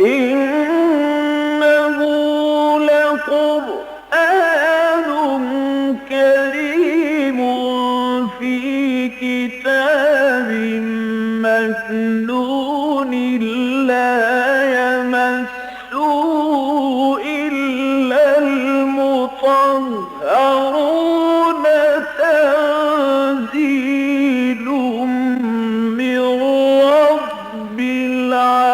إنه لقرآن كريم في كتاب مكنون لا يمسه إلا المطهرون تنزيل من رب العالمين.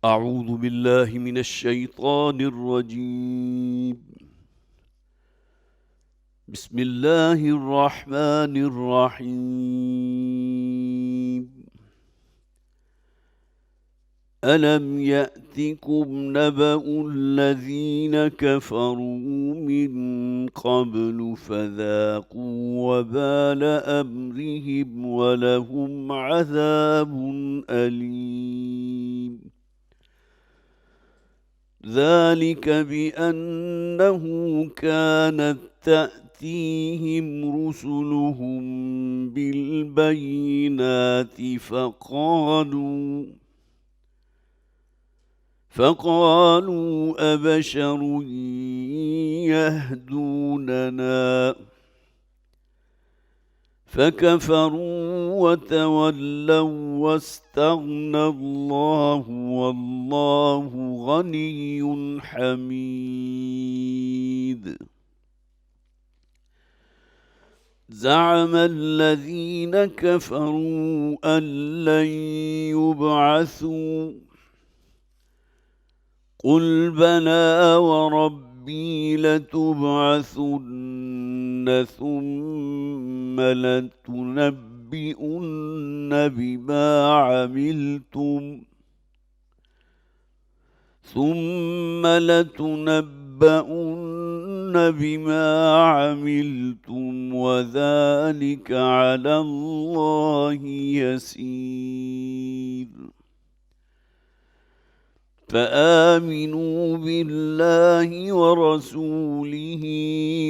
أعوذ بالله من الشيطان الرجيم. بسم الله الرحمن الرحيم. ألم يأتكم نبأ الذين كفروا من قبل فذاقوا وبال أمرهم ولهم عذاب أليم. ذلك بأنه كانت تأتيهم رسلهم بالبينات فقالوا أبشر يهدوننا فكفروا وتولوا واستغنى الله والله غني حميد. زعم الذين كفروا أن لن يبعثوا قل بلى وربي لتبعثن ثم لتنبئن بما عملتم وذلك على الله يسير. فآمنوا بالله ورسوله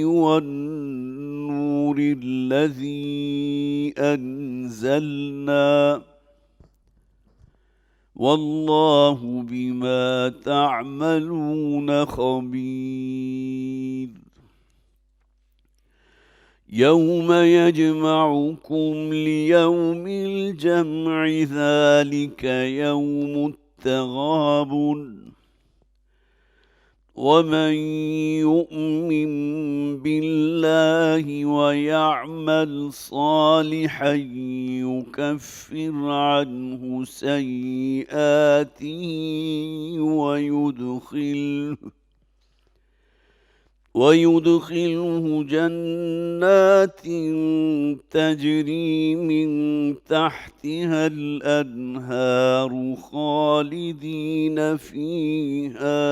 والنور الذي أنزلنا والله بما تعملون خبير. يوم يجمعكم ليوم الجمع ذلك يوم التغابن ومن يؤمن بالله ويعمل صالحا يكفر عنه سيئاته ويدخله جنات تجري من تحتها الأنهار خالدين فيها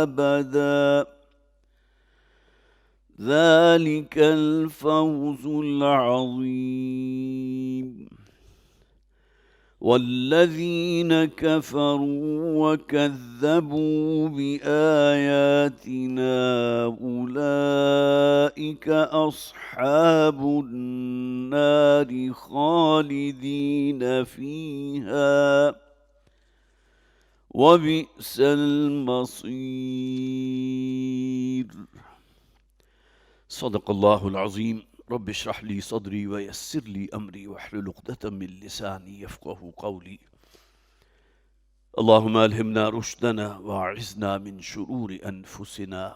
أبدا. ذلك الفوز العظيم. والذين كفروا وكذبوا بآياتنا أولئك أصحاب النار خالدين فيها وبئس المصير. صدق الله العظيم. رب اشرح لي صدري ويسر لي أمري واحلل عقدة من لساني يفقه قولي. اللهم ألهمنا رشدنا وأعذنا من شرور أنفسنا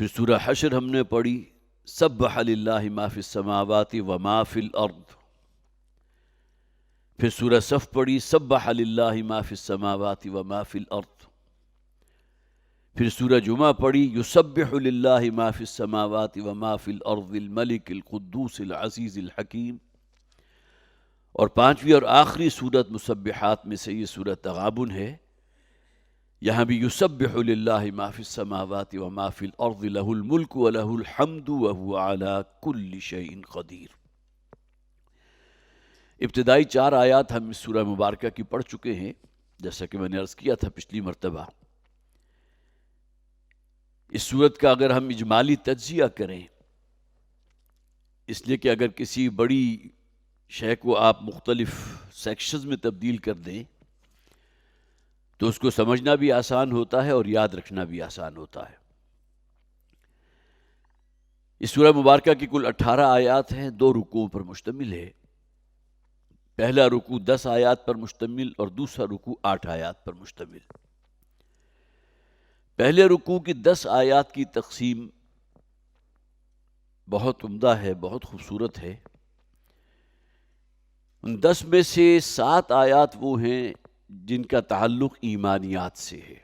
پھر سورہ حشر ہم نے پڑھی، سبح للہ ما فی السماوات و ما فی الارض. پھر سورہ صف پڑھی، سبح للہ ما فی السماوات و ما فی الارض. پھر سورہ جمعہ پڑھی، یسبح للہ ما فی السماوات و ما فی الارض الملک القدوس العزیز الحکیم. اور پانچویں اور آخری سورت مسبحات میں سے یہ سورت تغابن ہے. یہاں بھی یسبح للہ ما فی السماوات و ما فی الارض لہ الملک و لہ الحمد وہو علی کل شیء قدیر. ابتدائی 4 آیات ہم اس سورہ مبارکہ کی پڑھ چکے ہیں، جیسا کہ میں نے عرض کیا تھا پچھلی مرتبہ. اس سورت کا اگر ہم اجمالی تجزیہ کریں، اس لیے کہ اگر کسی بڑی شے کو آپ مختلف سیکشنز میں تبدیل کر دیں تو اس کو سمجھنا بھی آسان ہوتا ہے اور یاد رکھنا بھی آسان ہوتا ہے. اس سورہ مبارکہ کی کل 18 آیات ہیں، 2 رکوعوں پر مشتمل ہے. پہلا رکوع 10 آیات پر مشتمل اور دوسرا رکوع 8 آیات پر مشتمل. پہلے رکوع کی 10 آیات کی تقسیم بہت عمدہ ہے، بہت خوبصورت ہے. ان 10 میں سے 7 آیات وہ ہیں جن کا تعلق ایمانیات سے ہے،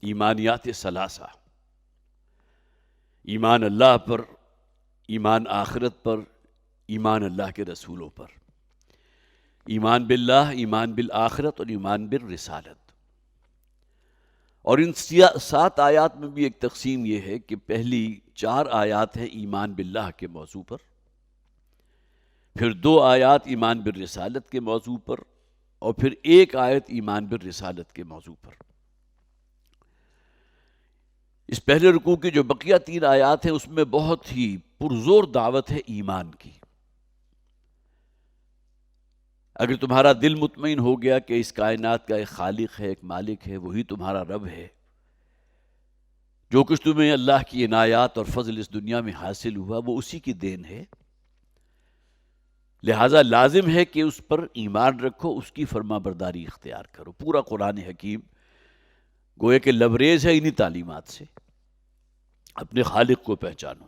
ایمانیات ثلاثہ. ایمان اللہ پر، ایمان آخرت پر، ایمان اللہ کے رسولوں پر. ایمان باللہ، ایمان بالآخرت اور ایمان بالرسالت. اور ان 7 آیات میں بھی ایک تقسیم یہ ہے کہ پہلی 4 آیات ہیں ایمان باللہ کے موضوع پر، پھر 2 آیات ایمان بالرسالت کے موضوع پر، اور پھر 1 آیت ایمان بالرسالت کے موضوع پر. اس پہلے رکوع کی جو بقیہ 3 آیات ہیں اس میں بہت ہی پرزور دعوت ہے ایمان کی. اگر تمہارا دل مطمئن ہو گیا کہ اس کائنات کا ایک خالق ہے، ایک مالک ہے، وہی تمہارا رب ہے، جو کچھ تمہیں اللہ کی عنایات اور فضل اس دنیا میں حاصل ہوا وہ اسی کی دین ہے، لہٰذا لازم ہے کہ اس پر ایمان رکھو، اس کی فرما برداری اختیار کرو. پورا قرآن حکیم گویا کہ لبریز ہے انہی تعلیمات سے. اپنے خالق کو پہچانو،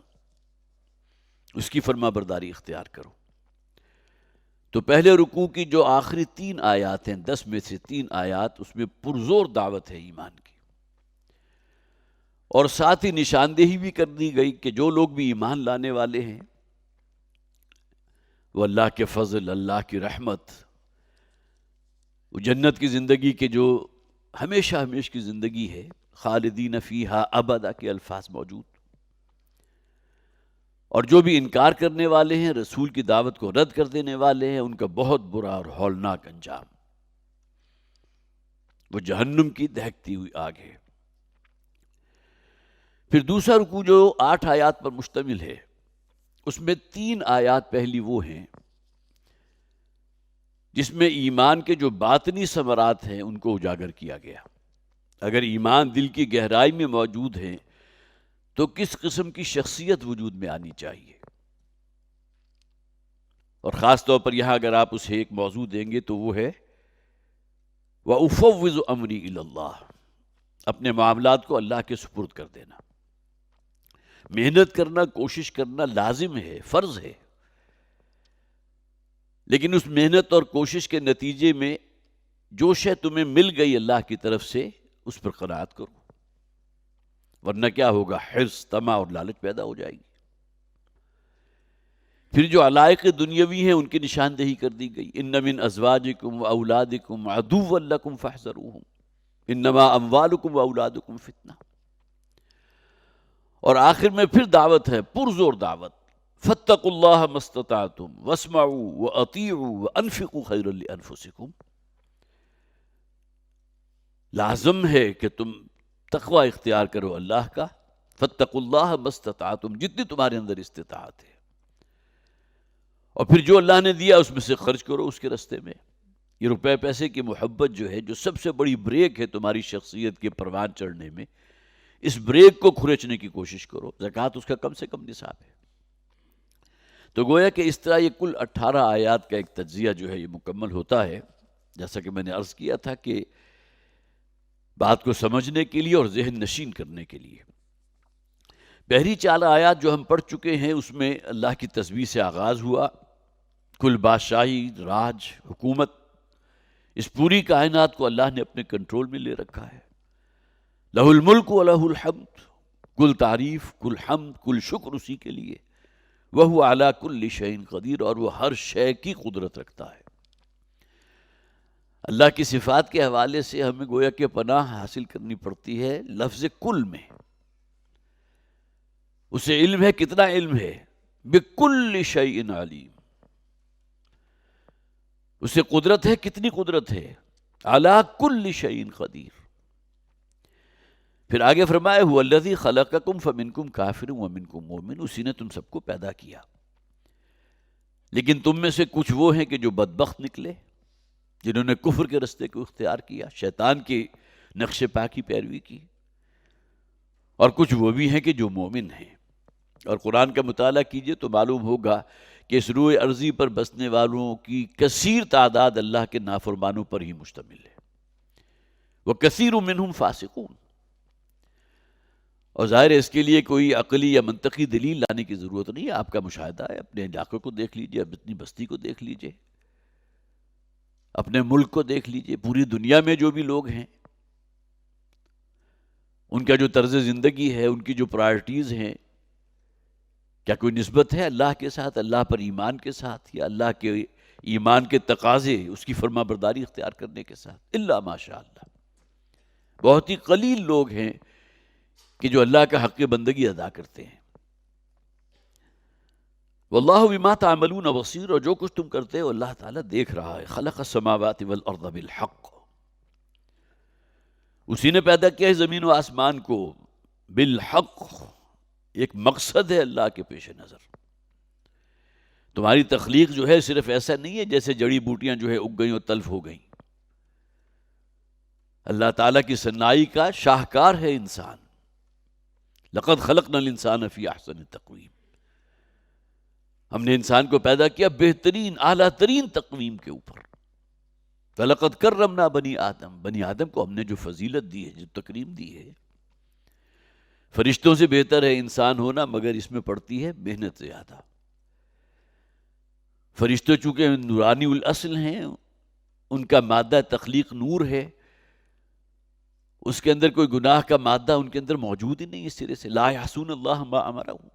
اس کی فرما برداری اختیار کرو. تو پہلے رکوع کی جو آخری 3 آیات ہیں، 10 میں سے 3 آیات، اس میں پرزور دعوت ہے ایمان کی. اور ساتھ ہی نشاندہی بھی کر دی گئی کہ جو لوگ بھی ایمان لانے والے ہیں وہ اللہ کے فضل، اللہ کی رحمت، وہ جنت کی زندگی کے جو ہمیشہ ہمیشہ کی زندگی ہے، خالدین فیہا ابدا کے الفاظ موجود. اور جو بھی انکار کرنے والے ہیں، رسول کی دعوت کو رد کر دینے والے ہیں، ان کا بہت برا اور ہولناک انجام، وہ جہنم کی دہکتی ہوئی آگ ہے. پھر دوسرا رکوع جو 8 آیات پر مشتمل ہے، اس میں 3 آیات پہلی وہ ہیں جس میں ایمان کے جو باطنی ثمرات ہیں ان کو اجاگر کیا گیا. اگر ایمان دل کی گہرائی میں موجود ہے تو کس قسم کی شخصیت وجود میں آنی چاہیے. اور خاص طور پر یہاں اگر آپ اسے ایک موضوع دیں گے تو وہ ہے وَأُفَوِّضُ أَمْرِي إِلَى اللَّهِ، اپنے معاملات کو اللہ کے سپرد کر دینا. محنت کرنا، کوشش کرنا لازم ہے، فرض ہے، لیکن اس محنت اور کوشش کے نتیجے میں جو شے تمہیں مل گئی اللہ کی طرف سے اس پر قناعت کرو، ورنہ کیا ہوگا؟ حرص، طمع اور لالچ پیدا ہو جائے گی. پھر جو علائق دنیاوی ہیں ان کی نشاندہی کر دی گئی، ان من ازواجکم واولادکم عدوا لکم فاحذروہم انما اموالکم واولادکم فتنہ. اور آخر میں پھر دعوت ہے، پرزور دعوت، فاتقوا اللہ ما استطعتم واسمعوا واطیعوا وانفقوا خیرا لانفسکم. لازم ہے کہ تم تقوی اختیار کرو اللہ کا، فاتقوا اللہ ما استطعتم، جتنی تمہارے اندر استطاعت ہے، اور پھر جو اللہ نے دیا اس میں سے خرچ کرو اس کے راستے میں. یہ روپے پیسے کی محبت جو ہے، جو سب سے بڑی بریک ہے تمہاری شخصیت کے پروان چڑھنے میں، اس بریک کو کھرچنے کی کوشش کرو. زکوٰۃ اس کا کم سے کم نصاب ہے. تو گویا کہ اس طرح یہ کل 18 آیات کا ایک تجزیہ جو ہے یہ مکمل ہوتا ہے. جیسا کہ میں نے عرض کیا تھا کہ بات کو سمجھنے کے لیے اور ذہن نشین کرنے کے لیے. پہلی 4 آیات جو ہم پڑھ چکے ہیں اس میں اللہ کی تسبیح سے آغاز ہوا. کل بادشاہی، راج، حکومت، اس پوری کائنات کو اللہ نے اپنے کنٹرول میں لے رکھا ہے. لہ الملک و لہ الحمد، کل تعریف، کل حمد، کل شکر اسی کے لیے. وہو علی کل شیء قدیر، اور وہ ہر شے کی قدرت رکھتا ہے. اللہ کی صفات کے حوالے سے ہمیں گویا کہ پناہ حاصل کرنی پڑتی ہے لفظ کل میں. اسے علم ہے، کتنا علم ہے؟ بکل شیء علیم. اسے قدرت ہے، کتنی قدرت ہے؟ علی کل شیء قدیر. پھر آگے فرمایا هو الذی خلقکم فمنکم کافر ومنکم مؤمن، اسی نے تم سب کو پیدا کیا، لیکن تم میں سے کچھ وہ ہیں کہ جو بدبخت نکلے، جنہوں نے کفر کے رستے کو اختیار کیا، شیطان کے نقش پا کی پیروی کی، اور کچھ وہ بھی ہیں کہ جو مومن ہیں. اور قرآن کا مطالعہ کیجئے تو معلوم ہوگا کہ اس روئے ارضی پر بسنے والوں کی کثیر تعداد اللہ کے نافرمانوں پر ہی مشتمل ہے. وَكَثِيرٌ مِّنْهُمْ فَاسِقُونَ. اور ظاہر ہے اس کے لیے کوئی عقلی یا منطقی دلیل لانے کی ضرورت نہیں ہے. آپ کا مشاہدہ ہے، اپنے علاقے کو دیکھ لیجئے، اپنی بستی کو دیکھ لیجئے، اپنے ملک کو دیکھ لیجئے. پوری دنیا میں جو بھی لوگ ہیں، ان کا جو طرز زندگی ہے، ان کی جو پرائرٹیز ہیں، کیا کوئی نسبت ہے اللہ کے ساتھ، اللہ پر ایمان کے ساتھ، یا اللہ کے ایمان کے تقاضے، اس کی فرما برداری اختیار کرنے کے ساتھ؟ الا ماشاء اللہ. بہت ہی قلیل لوگ ہیں کہ جو اللہ کا حق بندگی ادا کرتے ہیں. واللہ بما تعملون بصیر، اور جو کچھ تم کرتے ہو اللہ تعالیٰ دیکھ رہا ہے. خلق السماوات والارض بالحق، اسی نے پیدا کیا ہے زمین و آسمان کو بالحق. ایک مقصد ہے اللہ کے پیش نظر. تمہاری تخلیق جو ہے صرف ایسا نہیں ہے جیسے جڑی بوٹیاں جو ہے اگ گئیں اور تلف ہو گئیں. اللہ تعالیٰ کی صنائی کا شاہکار ہے انسان. لقد خلقنا الانسان فی احسن تقویم. ہم نے انسان کو پیدا کیا بہترین اعلیٰ ترین تقویم کے اوپر. فَلَقَدْ كَرَّمْنَا بَنِي آدم، بنی آدم کو ہم نے جو فضیلت دی ہے، جو تکریم دی ہے. فرشتوں سے بہتر ہے انسان ہونا، مگر اس میں پڑتی ہے محنت زیادہ. فرشتے چونکہ نورانی الاصل ہیں، ان کا مادہ تخلیق نور ہے، اس کے اندر کوئی گناہ کا مادہ ان کے اندر موجود ہی نہیں اس سرے سے. لا یعصون اللہ ما امرہم.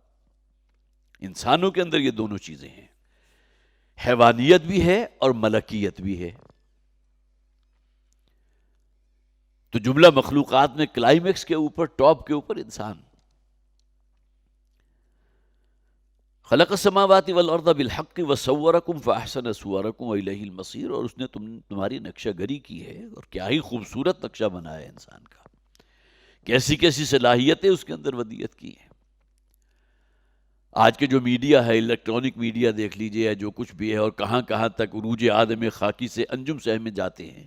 انسانوں کے اندر یہ دونوں چیزیں ہیں، حیوانیت بھی ہے اور ملکیت بھی ہے. تو جملہ مخلوقات میں کلائمیکس کے اوپر، ٹاپ کے اوپر انسان. خلق السماوات والارض بالحق وصورکم فاحسن صورکم والیہ المصیر. اور اس نے تمہاری نقشہ گری کی ہے، اور کیا ہی خوبصورت نقشہ بنایا ہے انسان کا. کیسی کیسی صلاحیتیں اس کے اندر ودیت کی ہیں. آج کے جو میڈیا ہے، الیکٹرانک میڈیا دیکھ لیجئے، یا جو کچھ بھی ہے، اور کہاں کہاں تک عروج آدم خاکی سے انجم سہ میں جاتے ہیں.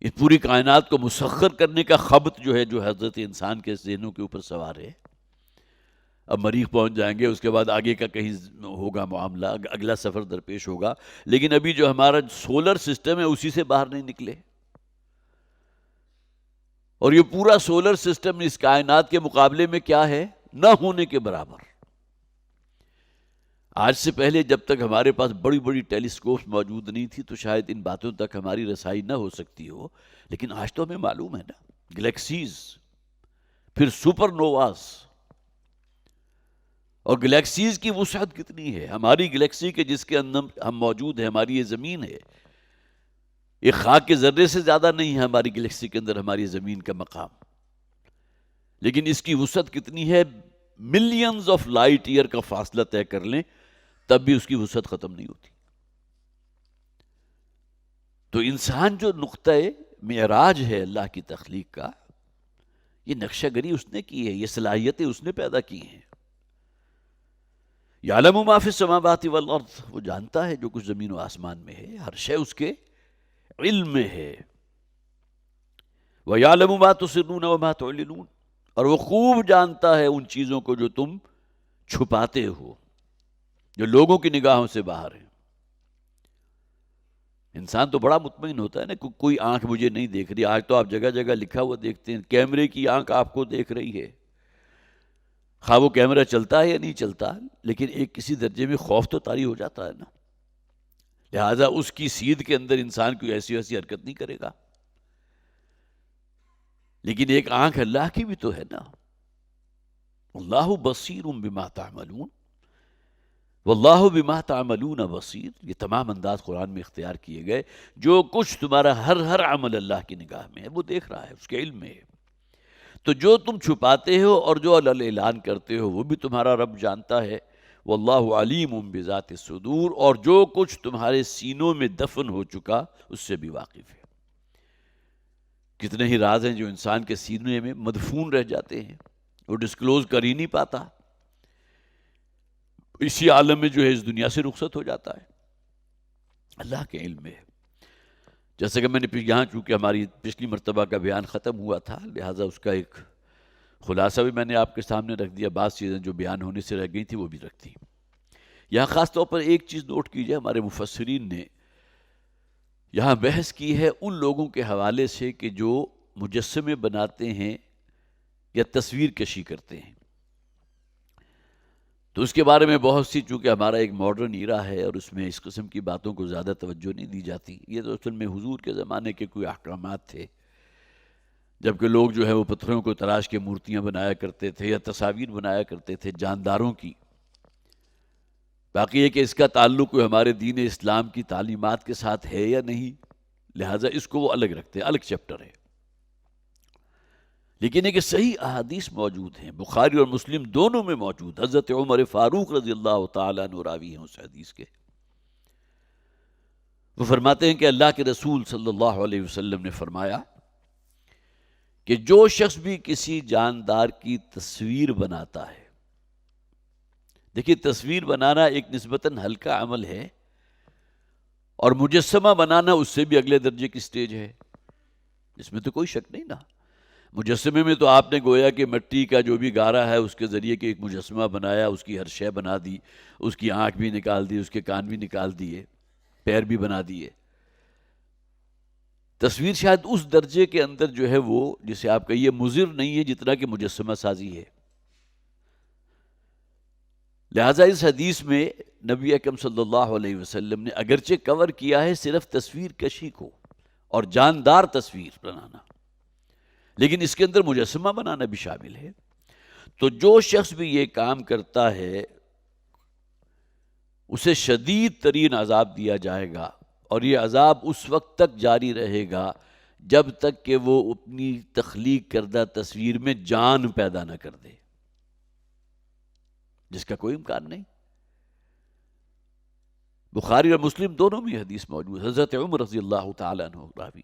اس پوری کائنات کو مسخر کرنے کا خبط جو ہے، جو حضرت انسان کے ذہنوں کے اوپر سوار ہے. اب مریخ پہنچ جائیں گے، اس کے بعد آگے کا کہیں ہوگا معاملہ، اگلا سفر درپیش ہوگا. لیکن ابھی جو ہمارا سولر سسٹم ہے اسی سے باہر نہیں نکلے. اور یہ پورا سولر سسٹم اس کائنات کے مقابلے میں کیا ہے؟ نہ ہونے کے برابر. آج سے پہلے جب تک ہمارے پاس بڑی بڑی ٹیلیسکوپس موجود نہیں تھی تو شاید ان باتوں تک ہماری رسائی نہ ہو سکتی ہو. لیکن آج تو ہمیں معلوم ہے نا، گلیکسیز، پھر سپر نوواز، اور گلیکسیز کی وسعت کتنی ہے. ہماری گلیکسی کے جس کے اندر ہم موجود ہیں، ہماری یہ زمین ہے، ایک خاک کے ذرے سے زیادہ نہیں ہے ہماری گلیکسی کے اندر ہماری زمین کا مقام. لیکن اس کی وسعت کتنی ہے؟ ملینز آف لائٹ ایئر کا فاصلہ طے کر لیں تب بھی اس کی وسعت ختم نہیں ہوتی. تو انسان جو نقطہ معراج ہے اللہ کی تخلیق کا، یہ نقشہ گری اس نے کی ہے، یہ صلاحیتیں اس نے پیدا کی ہیں. یعلم ما فی السماوات والارض، وہ جانتا ہے جو کچھ زمین و آسمان میں ہے، ہر شے اس کے علم میں ہے. وَيَعْلَمُ مَا تُسِرُّونَ وَمَا تُعْلِنُونَ، اور وہ خوب جانتا ہے ان چیزوں کو جو تم چھپاتے ہو، جو لوگوں کی نگاہوں سے باہر ہیں. انسان تو بڑا مطمئن ہوتا ہے نا، کوئی آنکھ مجھے نہیں دیکھ رہی. آج تو آپ جگہ جگہ لکھا ہوا دیکھتے ہیں، کیمرے کی آنکھ آپ کو دیکھ رہی ہے. خواہ وہ کیمرہ چلتا ہے یا نہیں چلتا، لیکن ایک کسی درجے میں خوف تو طاری ہو جاتا ہے نا، لہٰذا اس کی سیدھ کے اندر انسان کوئی ایسی ویسی حرکت نہیں کرے گا۔ لیکن ایک آنکھ اللہ کی بھی تو ہے نا، اللہ بصیر بما تعملون، واللہ بما تعملون بصیر، یہ تمام انداز قرآن میں اختیار کیے گئے۔ جو کچھ تمہارا ہر عمل اللہ کی نگاہ میں ہے وہ دیکھ رہا ہے، اس کے علم میں ہے۔ تو جو تم چھپاتے ہو اور جو اعلان کرتے ہو وہ بھی تمہارا رب جانتا ہے۔ واللہ علیم بذات الصدور، اور جو کچھ تمہارے سینوں میں دفن ہو چکا اس سے بھی واقف ہے۔ کتنے ہی راز ہیں جو انسان کے سینے میں مدفون رہ جاتے ہیں، وہ ڈسکلوز کر ہی نہیں پاتا، اسی عالم میں جو ہے اس دنیا سے رخصت ہو جاتا ہے، اللہ کے علم میں ہے۔ جیسا کہ میں نے یہاں چونکہ ہماری پچھلی مرتبہ کا بیان ختم ہوا تھا، لہٰذا اس کا ایک خلاصہ بھی میں نے آپ کے سامنے رکھ دیا، بعض چیزیں جو بیان ہونے سے رہ گئی تھی وہ بھی رکھ دی۔ یہاں خاص طور پر ایک چیز نوٹ کیجئے، ہمارے مفسرین نے یہاں بحث کی ہے ان لوگوں کے حوالے سے کہ جو مجسمے بناتے ہیں یا تصویر کشی کرتے ہیں۔ تو اس کے بارے میں بہت سی، چونکہ ہمارا ایک ماڈرن ایرا ہے اور اس میں اس قسم کی باتوں کو زیادہ توجہ نہیں دی جاتی، یہ تو اصل میں حضور کے زمانے کے کوئی احکامات تھے، جبکہ لوگ جو ہے وہ پتھروں کو تراش کے مورتیاں بنایا کرتے تھے یا تصاویر بنایا کرتے تھے جانداروں کی۔ باقی یہ کہ اس کا تعلق ہمارے دین اسلام کی تعلیمات کے ساتھ ہے یا نہیں، لہٰذا اس کو وہ الگ رکھتے ہیں، الگ چیپٹر ہے۔ لیکن ایک صحیح احادیث موجود ہیں، بخاری اور مسلم دونوں میں موجود، حضرت عمر فاروق رضی اللہ تعالیٰ عنہ راوی ہیں اس حدیث کے۔ وہ فرماتے ہیں کہ اللہ کے رسول صلی اللہ علیہ وسلم نے فرمایا کہ جو شخص بھی کسی جاندار کی تصویر بناتا ہے، دیکھیے تصویر بنانا ایک نسبتاً ہلکا عمل ہے، اور مجسمہ بنانا اس سے بھی اگلے درجے کی سٹیج ہے، اس میں تو کوئی شک نہیں نا۔ مجسمے میں تو آپ نے گویا کہ مٹی کا جو بھی گارا ہے اس کے ذریعے کہ ایک مجسمہ بنایا، اس کی ہر شے بنا دی، اس کی آنکھ بھی نکال دی، اس کے کان بھی نکال دیے، پیر بھی بنا دیے۔ تصویر شاید اس درجے کے اندر جو ہے وہ جسے آپ کہیے مضر نہیں ہے جتنا کہ مجسمہ سازی ہے۔ لہٰذا اس حدیث میں نبی اکرم صلی اللہ علیہ وسلم نے اگرچہ کور کیا ہے صرف تصویر کشی کو اور جاندار تصویر بنانا، لیکن اس کے اندر مجسمہ بنانا بھی شامل ہے۔ تو جو شخص بھی یہ کام کرتا ہے اسے شدید ترین عذاب دیا جائے گا، اور یہ عذاب اس وقت تک جاری رہے گا جب تک کہ وہ اپنی تخلیق کردہ تصویر میں جان پیدا نہ کر دے، جس کا کوئی امکان نہیں۔ بخاری اور مسلم دونوں میں حدیث موجود، حضرت عمر رضی اللہ تعالیٰ عنہ راوی۔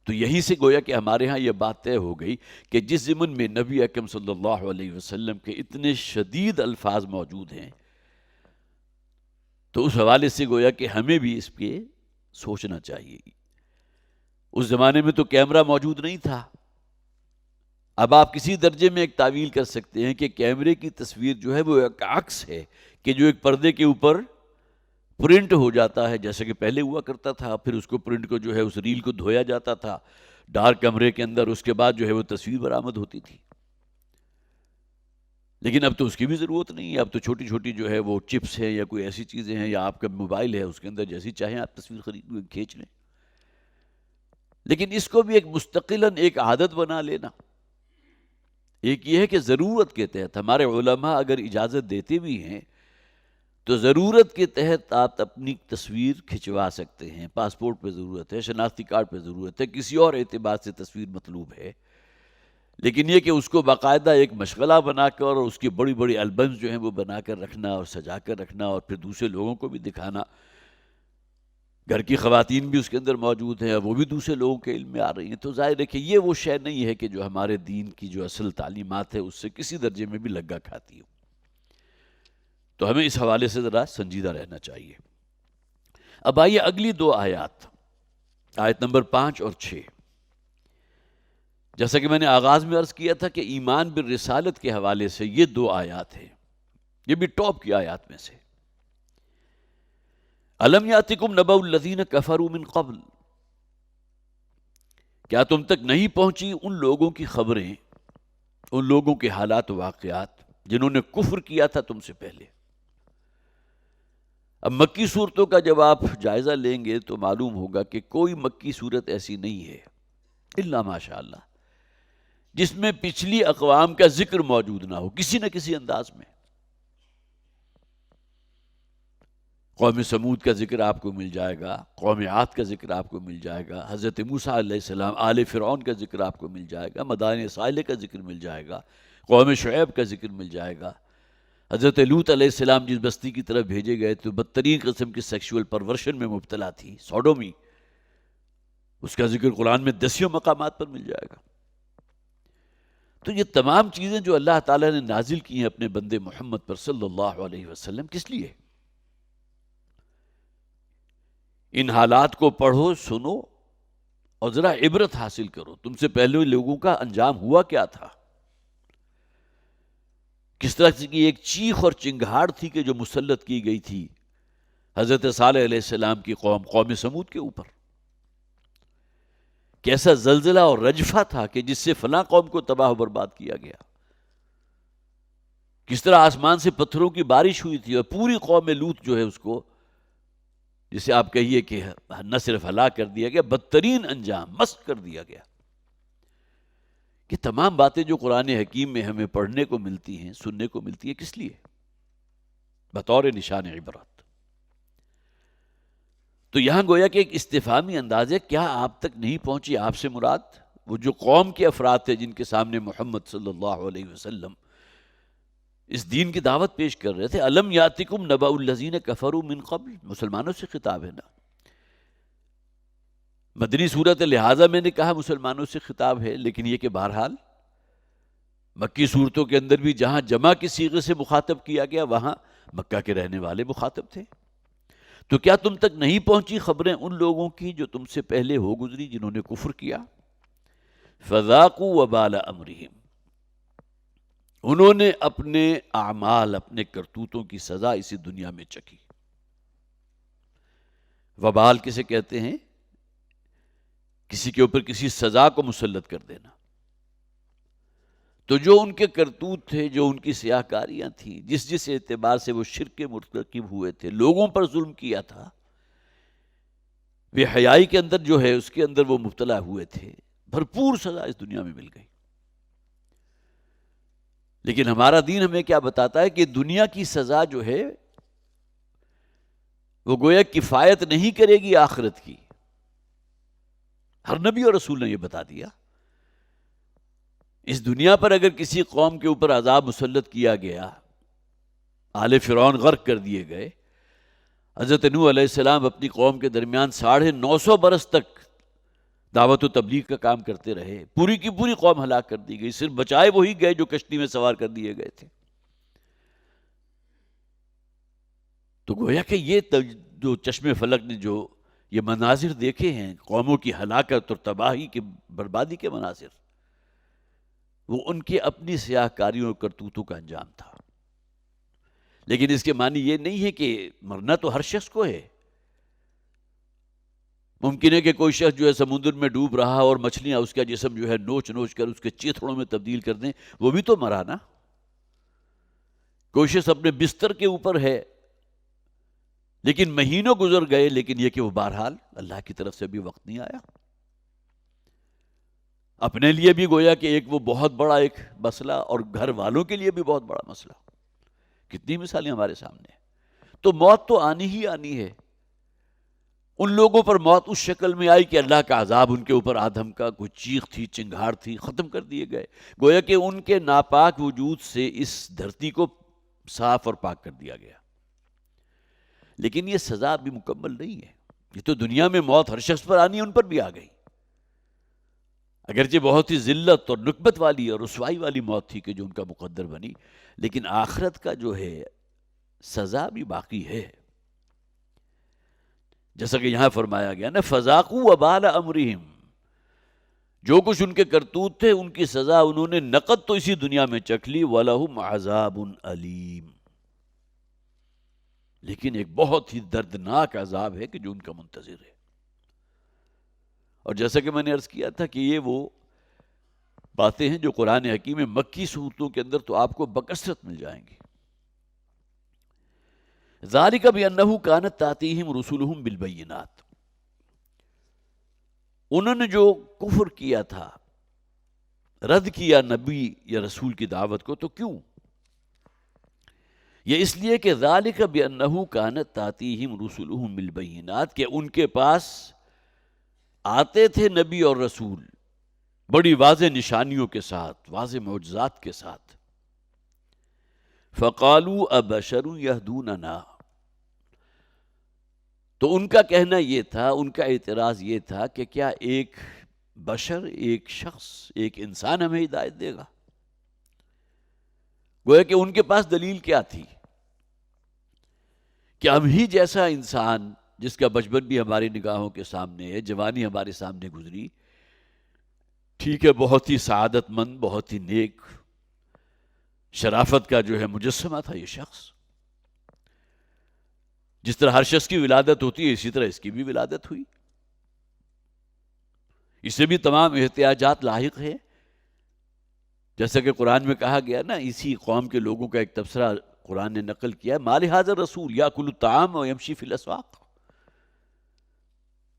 تو یہی سے گویا کہ ہمارے ہاں یہ بات طے ہو گئی کہ جس ضمن میں نبی اکرم صلی اللہ علیہ وسلم کے اتنے شدید الفاظ موجود ہیں، تو اس حوالے سے گویا کہ ہمیں بھی اس پہ سوچنا چاہیے۔ اس زمانے میں تو کیمرہ موجود نہیں تھا، اب آپ کسی درجے میں ایک تعویل کر سکتے ہیں کہ کیمرے کی تصویر جو ہے وہ ایک عکس ہے کہ جو ایک پردے کے اوپر پرنٹ ہو جاتا ہے، جیسے کہ پہلے ہوا کرتا تھا، پھر اس کو پرنٹ کو جو ہے اس ریل کو دھویا جاتا تھا ڈارک کمرے کے اندر، اس کے بعد جو ہے وہ تصویر برآمد ہوتی تھی۔ لیکن اب تو اس کی بھی ضرورت نہیں ہے، اب تو چھوٹی چھوٹی جو ہے وہ چپس ہیں یا کوئی ایسی چیزیں ہیں، یا آپ کا موبائل ہے اس کے اندر جیسی چاہیں آپ تصویر کھینچ لیں۔ لیکن اس کو بھی ایک مستقلاً ایک عادت بنا لینا۔ ایک یہ ہے کہ ضرورت کے تحت ہمارے علماء اگر اجازت دیتے بھی ہیں تو ضرورت کے تحت آپ اپنی تصویر کھنچوا سکتے ہیں، پاسپورٹ پہ ضرورت ہے، شناختی کارڈ پہ ضرورت ہے، کسی اور اعتبار سے تصویر مطلوب ہے، لیکن یہ کہ اس کو باقاعدہ ایک مشغلہ بنا کر اور اس کی بڑی بڑی البمز جو ہیں وہ بنا کر رکھنا اور سجا کر رکھنا اور پھر دوسرے لوگوں کو بھی دکھانا، گھر کی خواتین بھی اس کے اندر موجود ہیں، وہ بھی دوسرے لوگوں کے علم میں آ رہی ہیں، تو ظاہر ہے کہ یہ وہ شے نہیں ہے کہ جو ہمارے دین کی جو اصل تعلیمات ہے اس سے کسی درجے میں بھی لگا کھاتی ہو۔ تو ہمیں اس حوالے سے ذرا سنجیدہ رہنا چاہیے۔ اب آئیے اگلی دو آیات، آیت نمبر 5 اور 6۔ جیسا کہ میں نے آغاز میں عرض کیا تھا کہ ایمان بالرسالت کے حوالے سے یہ دو آیات ہیں، یہ بھی ٹاپ کی آیات میں سے۔ الم یاتکم نبأ الذین کفروا من قبل، کیا تم تک نہیں پہنچی ان لوگوں کی خبریں ان لوگوں کے حالات و واقعات جنہوں نے کفر کیا تھا تم سے پہلے۔ اب مکی صورتوں کا جب آپ جائزہ لیں گے تو معلوم ہوگا کہ کوئی مکی صورت ایسی نہیں ہے الا ماشاء اللہ جس میں پچھلی اقوام کا ذکر موجود نہ ہو کسی نہ کسی انداز میں۔ قوم سمود کا ذکر آپ کو مل جائے گا، قوم عاد کا ذکر آپ کو مل جائے گا، حضرت موسیٰ علیہ السلام آل فرعون کا ذکر آپ کو مل جائے گا، مدائن صالح کا ذکر مل جائے گا، قوم شعیب کا ذکر مل جائے گا، حضرت لوط علیہ السلام جس بستی کی طرف بھیجے گئے تو بدترین قسم کی سیکشول پرورشن میں مبتلا تھی، سوڈومی، اس کا ذکر قرآن میں دسیوں مقامات پر مل جائے گا۔ تو یہ تمام چیزیں جو اللہ تعالیٰ نے نازل کی ہیں اپنے بندے محمد پر صلی اللہ علیہ وسلم، کس لیے؟ ان حالات کو پڑھو، سنو اور ذرا عبرت حاصل کرو۔ تم سے پہلے لوگوں کا انجام ہوا کیا تھا، کس طرح کی ایک چیخ اور چنگھاڑ تھی کہ جو مسلط کی گئی تھی حضرت صالح علیہ السلام کی قوم سمود کے اوپر۔ کیسا زلزلہ اور رجفہ تھا کہ جس سے فلاں قوم کو تباہ و برباد کیا گیا۔ کس طرح آسمان سے پتھروں کی بارش ہوئی تھی اور پوری قوم لوط جو ہے اس کو، جسے آپ کہیے کہ نہ صرف ہلاک کر دیا گیا، بدترین انجام مسخ کر دیا گیا۔ یہ تمام باتیں جو قرآن حکیم میں ہمیں پڑھنے کو ملتی ہیں، سننے کو ملتی ہیں، کس لیے؟ بطور نشان عبرت۔ تو یہاں گویا کہ ایک استفہامی انداز ہے، کیا آپ تک نہیں پہنچی؟ آپ سے مراد وہ جو قوم کے افراد تھے جن کے سامنے محمد صلی اللہ علیہ وسلم اس دین کی دعوت پیش کر رہے تھے۔ الم یاتکم نبأ الذین کفروا من قبل، مسلمانوں سے خطاب ہے نا، مدنی صورت لہٰذا میں نے کہا مسلمانوں سے خطاب ہے، لیکن یہ کہ بہرحال مکی صورتوں کے اندر بھی جہاں جمع کی صیغے سے مخاطب کیا گیا وہاں مکہ کے رہنے والے مخاطب تھے۔ تو کیا تم تک نہیں پہنچی خبریں ان لوگوں کی جو تم سے پہلے ہو گزری، جنہوں نے کفر کیا؟ فذاقوا وبال امرہم، انہوں نے اپنے اعمال، اپنے کرتوتوں کی سزا اسی دنیا میں چکھی۔ وبال کسے کہتے ہیں؟ کسی کے اوپر کسی سزا کو مسلط کر دینا۔ تو جو ان کے کرتوت تھے، جو ان کی سیاہکاریاں تھیں، جس اعتبار سے وہ شرک کے مرتکب ہوئے تھے، لوگوں پر ظلم کیا تھا، بے حیائی کے اندر جو ہے اس کے اندر وہ مبتلا ہوئے تھے، بھرپور سزا اس دنیا میں مل گئی۔ لیکن ہمارا دین ہمیں کیا بتاتا ہے کہ دنیا کی سزا جو ہے وہ گویا کفایت نہیں کرے گی آخرت کی۔ ہر نبی اور رسول نے یہ بتا دیا۔ اس دنیا پر اگر کسی قوم کے اوپر عذاب مسلط کیا گیا، آل فرعون غرق کر دیے گئے، حضرت نوح علیہ السلام اپنی قوم کے درمیان 950 برس تک دعوت و تبلیغ کا کام کرتے رہے، پوری کی پوری قوم ہلاک کر دی گئی، صرف بچائے وہی گئے جو کشتی میں سوار کر دیے گئے تھے۔ تو گویا کہ یہ جو چشم فلک نے جو یہ مناظر دیکھے ہیں، قوموں کی ہلاکت اور تباہی کی بربادی کے مناظر، وہ ان کی اپنی سیاہ کاریوں اور کرتوتوں کا انجام تھا۔ لیکن اس کے معنی یہ نہیں ہے کہ مرنا تو ہر شخص کو ہے۔ ممکن ہے کہ کوئی شخص جو ہے سمندر میں ڈوب رہا اور مچھلیاں اس کا جسم جو ہے نوچ نوچ کر اس کے چیتھڑوں میں تبدیل کر دیں، وہ بھی تو مرا نا۔ کوئی شخص اپنے بستر کے اوپر ہے لیکن مہینوں گزر گئے، لیکن یہ کہ وہ بہرحال اللہ کی طرف سے بھی وقت نہیں آیا۔ اپنے لیے بھی گویا کہ ایک وہ بہت بڑا ایک مسئلہ، اور گھر والوں کے لیے بھی بہت بڑا مسئلہ۔ کتنی مثالیں ہمارے سامنے ہیں۔ تو موت تو آنی ہی آنی ہے۔ ان لوگوں پر موت اس شکل میں آئی کہ اللہ کا عذاب ان کے اوپر آدم کا کوئی چیخ تھی، چنگھاڑ تھی، ختم کر دیے گئے۔ گویا کہ ان کے ناپاک وجود سے اس دھرتی کو صاف اور پاک کر دیا گیا۔ لیکن یہ سزا بھی مکمل نہیں ہے۔ یہ تو دنیا میں موت ہر شخص پر آنی، ان پر بھی آ گئی، اگرچہ بہت ہی ذلت اور نکبت والی اور رسوائی والی موت تھی کہ جو ان کا مقدر بنی، لیکن آخرت کا جو ہے سزا بھی باقی ہے۔ جیسا کہ یہاں فرمایا گیا نا، فذاقوا وبال امرہم، جو کچھ ان کے کرتوت تھے ان کی سزا انہوں نے نقد تو اسی دنیا میں چکھ لی، وَلَهُمْ عَذَابٌ أَلِيمٌ، لیکن ایک بہت ہی دردناک عذاب ہے کہ جو ان کا منتظر ہے۔ اور جیسا کہ میں نے عرض کیا تھا کہ یہ وہ باتیں ہیں جو قرآن حکیم میں مکی صورتوں کے اندر تو آپ کو بکثرت مل جائیں گی. ذالک بأنہ کانت تأتیہم رسلہم بالبینات، انہوں نے جو کفر کیا تھا، رد کیا نبی یا رسول کی دعوت کو، تو کیوں؟ یہ اس لیے کہ ذالک بأنہ کانت تأتیہم رسلہم بالبینات، کہ ان کے پاس آتے تھے نبی اور رسول بڑی واضح نشانیوں کے ساتھ، واضح معجزات کے ساتھ. فقالوا ابشر یہدوننا، تو ان کا کہنا یہ تھا، ان کا اعتراض یہ تھا کہ کیا ایک بشر، ایک شخص، ایک انسان ہمیں ہدایت دے گا؟ گویا کہ ان کے پاس دلیل کیا تھی کہ ہم ہی جیسا انسان جس کا بچپن بھی ہماری نگاہوں کے سامنے ہے، جوانی ہمارے سامنے گزری، ٹھیک ہے، بہت ہی سعادت مند، بہت ہی نیک، شرافت کا جو ہے مجسمہ تھا یہ شخص. جس طرح ہر شخص کی ولادت ہوتی ہے اسی طرح اس کی بھی ولادت ہوئی. اسے بھی تمام احتیاجات لاحق ہیں، جیسا کہ قرآن میں کہا گیا نا. اسی قوم کے لوگوں کا ایک تبصرہ قرآن نے نقل کیا ہے، ما لہذا الرسول یاکل الطعام ویمشی فی الاسواق.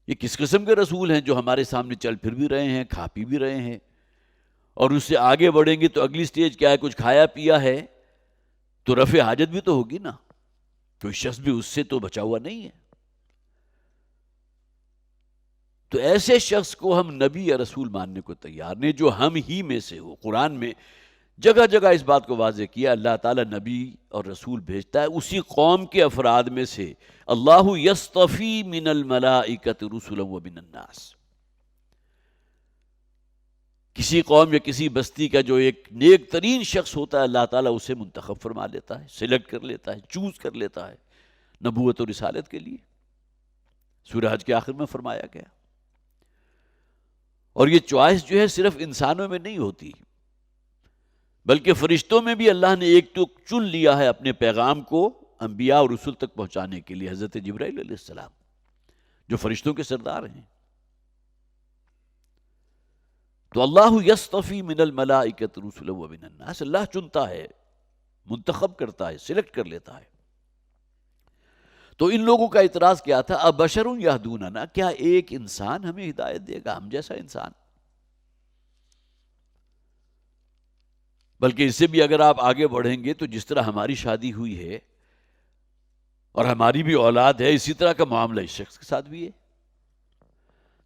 یہ کس قسم کے رسول ہیں جو ہمارے سامنے چل پھر بھی رہے ہیں، کھا پی بھی رہے ہیں، اور اس سے آگے بڑھیں گے تو اگلی سٹیج کیا ہے؟ کچھ کھایا پیا ہے تو رفع حاجت بھی تو ہوگی نا، کوئی شخص بھی اس سے تو بچا ہوا نہیں ہے. تو ایسے شخص کو ہم نبی یا رسول ماننے کو تیار نہیں جو ہم ہی میں سے ہو. قرآن میں جگہ جگہ اس بات کو واضح کیا، اللہ تعالیٰ نبی اور رسول بھیجتا ہے اسی قوم کے افراد میں سے. اللہ یصطفی من الملائکۃ رسلا ومن الناس. کسی قوم یا کسی بستی کا جو ایک نیک ترین شخص ہوتا ہے، اللہ تعالیٰ اسے منتخب فرما لیتا ہے، سلیکٹ کر لیتا ہے، چوز کر لیتا ہے نبوت و رسالت کے لیے. سورہ حج کے آخر میں فرمایا گیا. اور یہ چوائس جو ہے صرف انسانوں میں نہیں ہوتی، بلکہ فرشتوں میں بھی اللہ نے ایک تو چن لیا ہے اپنے پیغام کو انبیاء اور رسل تک پہنچانے کے لیے، حضرت جبرائیل علیہ السلام جو فرشتوں کے سردار ہیں. تو اللہ یصطفی من الملائکۃ رسلا ومن الناس، اللہ چنتا ہے، منتخب کرتا ہے، سلیکٹ کر لیتا ہے. تو ان لوگوں کا اعتراض کیا تھا؟ ابشر یہدوننا، کیا ایک انسان ہمیں ہدایت دے گا، ہم جیسا انسان؟ بلکہ اس سے بھی اگر آپ آگے بڑھیں گے تو جس طرح ہماری شادی ہوئی ہے اور ہماری بھی اولاد ہے، اسی طرح کا معاملہ اس شخص کے ساتھ بھی ہے.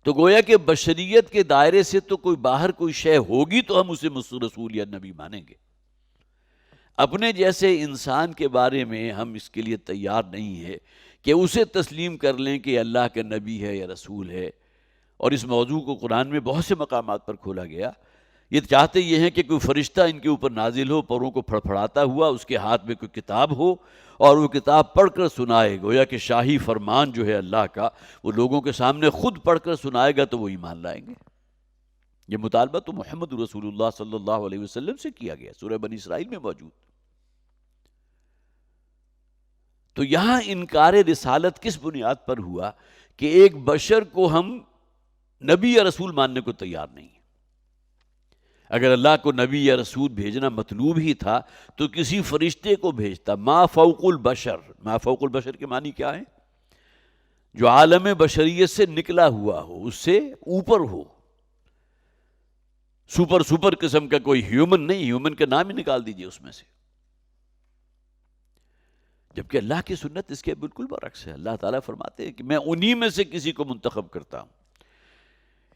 تو گویا کہ بشریت کے دائرے سے تو کوئی باہر کوئی شے ہوگی تو ہم اسے رسول یا نبی مانیں گے. اپنے جیسے انسان کے بارے میں ہم اس کے لیے تیار نہیں ہے کہ اسے تسلیم کر لیں کہ اللہ کا نبی ہے یا رسول ہے. اور اس موضوع کو قرآن میں بہت سے مقامات پر کھولا گیا. یہ چاہتے یہ ہیں کہ کوئی فرشتہ ان کے اوپر نازل ہو، پروں کو پھڑپھڑاتا ہوا، اس کے ہاتھ میں کوئی کتاب ہو اور وہ کتاب پڑھ کر سنائے. گویا کہ شاہی فرمان جو ہے اللہ کا وہ لوگوں کے سامنے خود پڑھ کر سنائے گا تو وہ ایمان لائیں گے. یہ مطالبہ تو محمد رسول اللہ صلی اللہ علیہ وسلم سے کیا گیا، سورہ بنی اسرائیل میں موجود. تو یہاں انکار رسالت کس بنیاد پر ہوا کہ ایک بشر کو ہم نبی یا رسول ماننے کو تیار نہیں. اگر اللہ کو نبی یا رسول بھیجنا مطلوب ہی تھا تو کسی فرشتے کو بھیجتا. ما فوق البشر، ما فوق البشر کے معنی کیا ہے؟ جو عالم بشریت سے نکلا ہوا ہو، اس سے اوپر ہو، سپر قسم کا کوئی ہیومن نہیں. ہیومن کا نام ہی نکال دیجئے اس میں سے. جبکہ اللہ کی سنت اس کے بالکل برعکس ہے. اللہ تعالیٰ فرماتے ہیں کہ میں انہی میں سے کسی کو منتخب کرتا ہوں.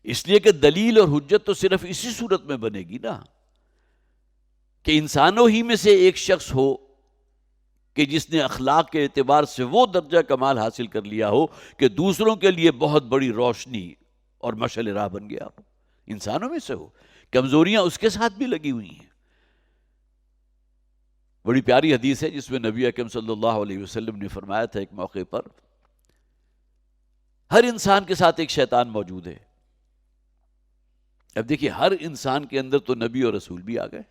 اس لیے کہ دلیل اور حجت تو صرف اسی صورت میں بنے گی نا کہ انسانوں ہی میں سے ایک شخص ہو کہ جس نے اخلاق کے اعتبار سے وہ درجہ کمال حاصل کر لیا ہو کہ دوسروں کے لیے بہت بڑی روشنی اور مشعل راہ بن گیا ہو. انسانوں میں سے ہو. کمزوریاں اس کے ساتھ بھی لگی ہوئی ہیں. بڑی پیاری حدیث ہے جس میں نبی اکرم صلی اللہ علیہ وسلم نے فرمایا تھا ایک موقع پر، ہر انسان کے ساتھ ایک شیطان موجود ہے. اب دیکھیے ہر انسان کے اندر تو نبی اور رسول بھی آ گئے.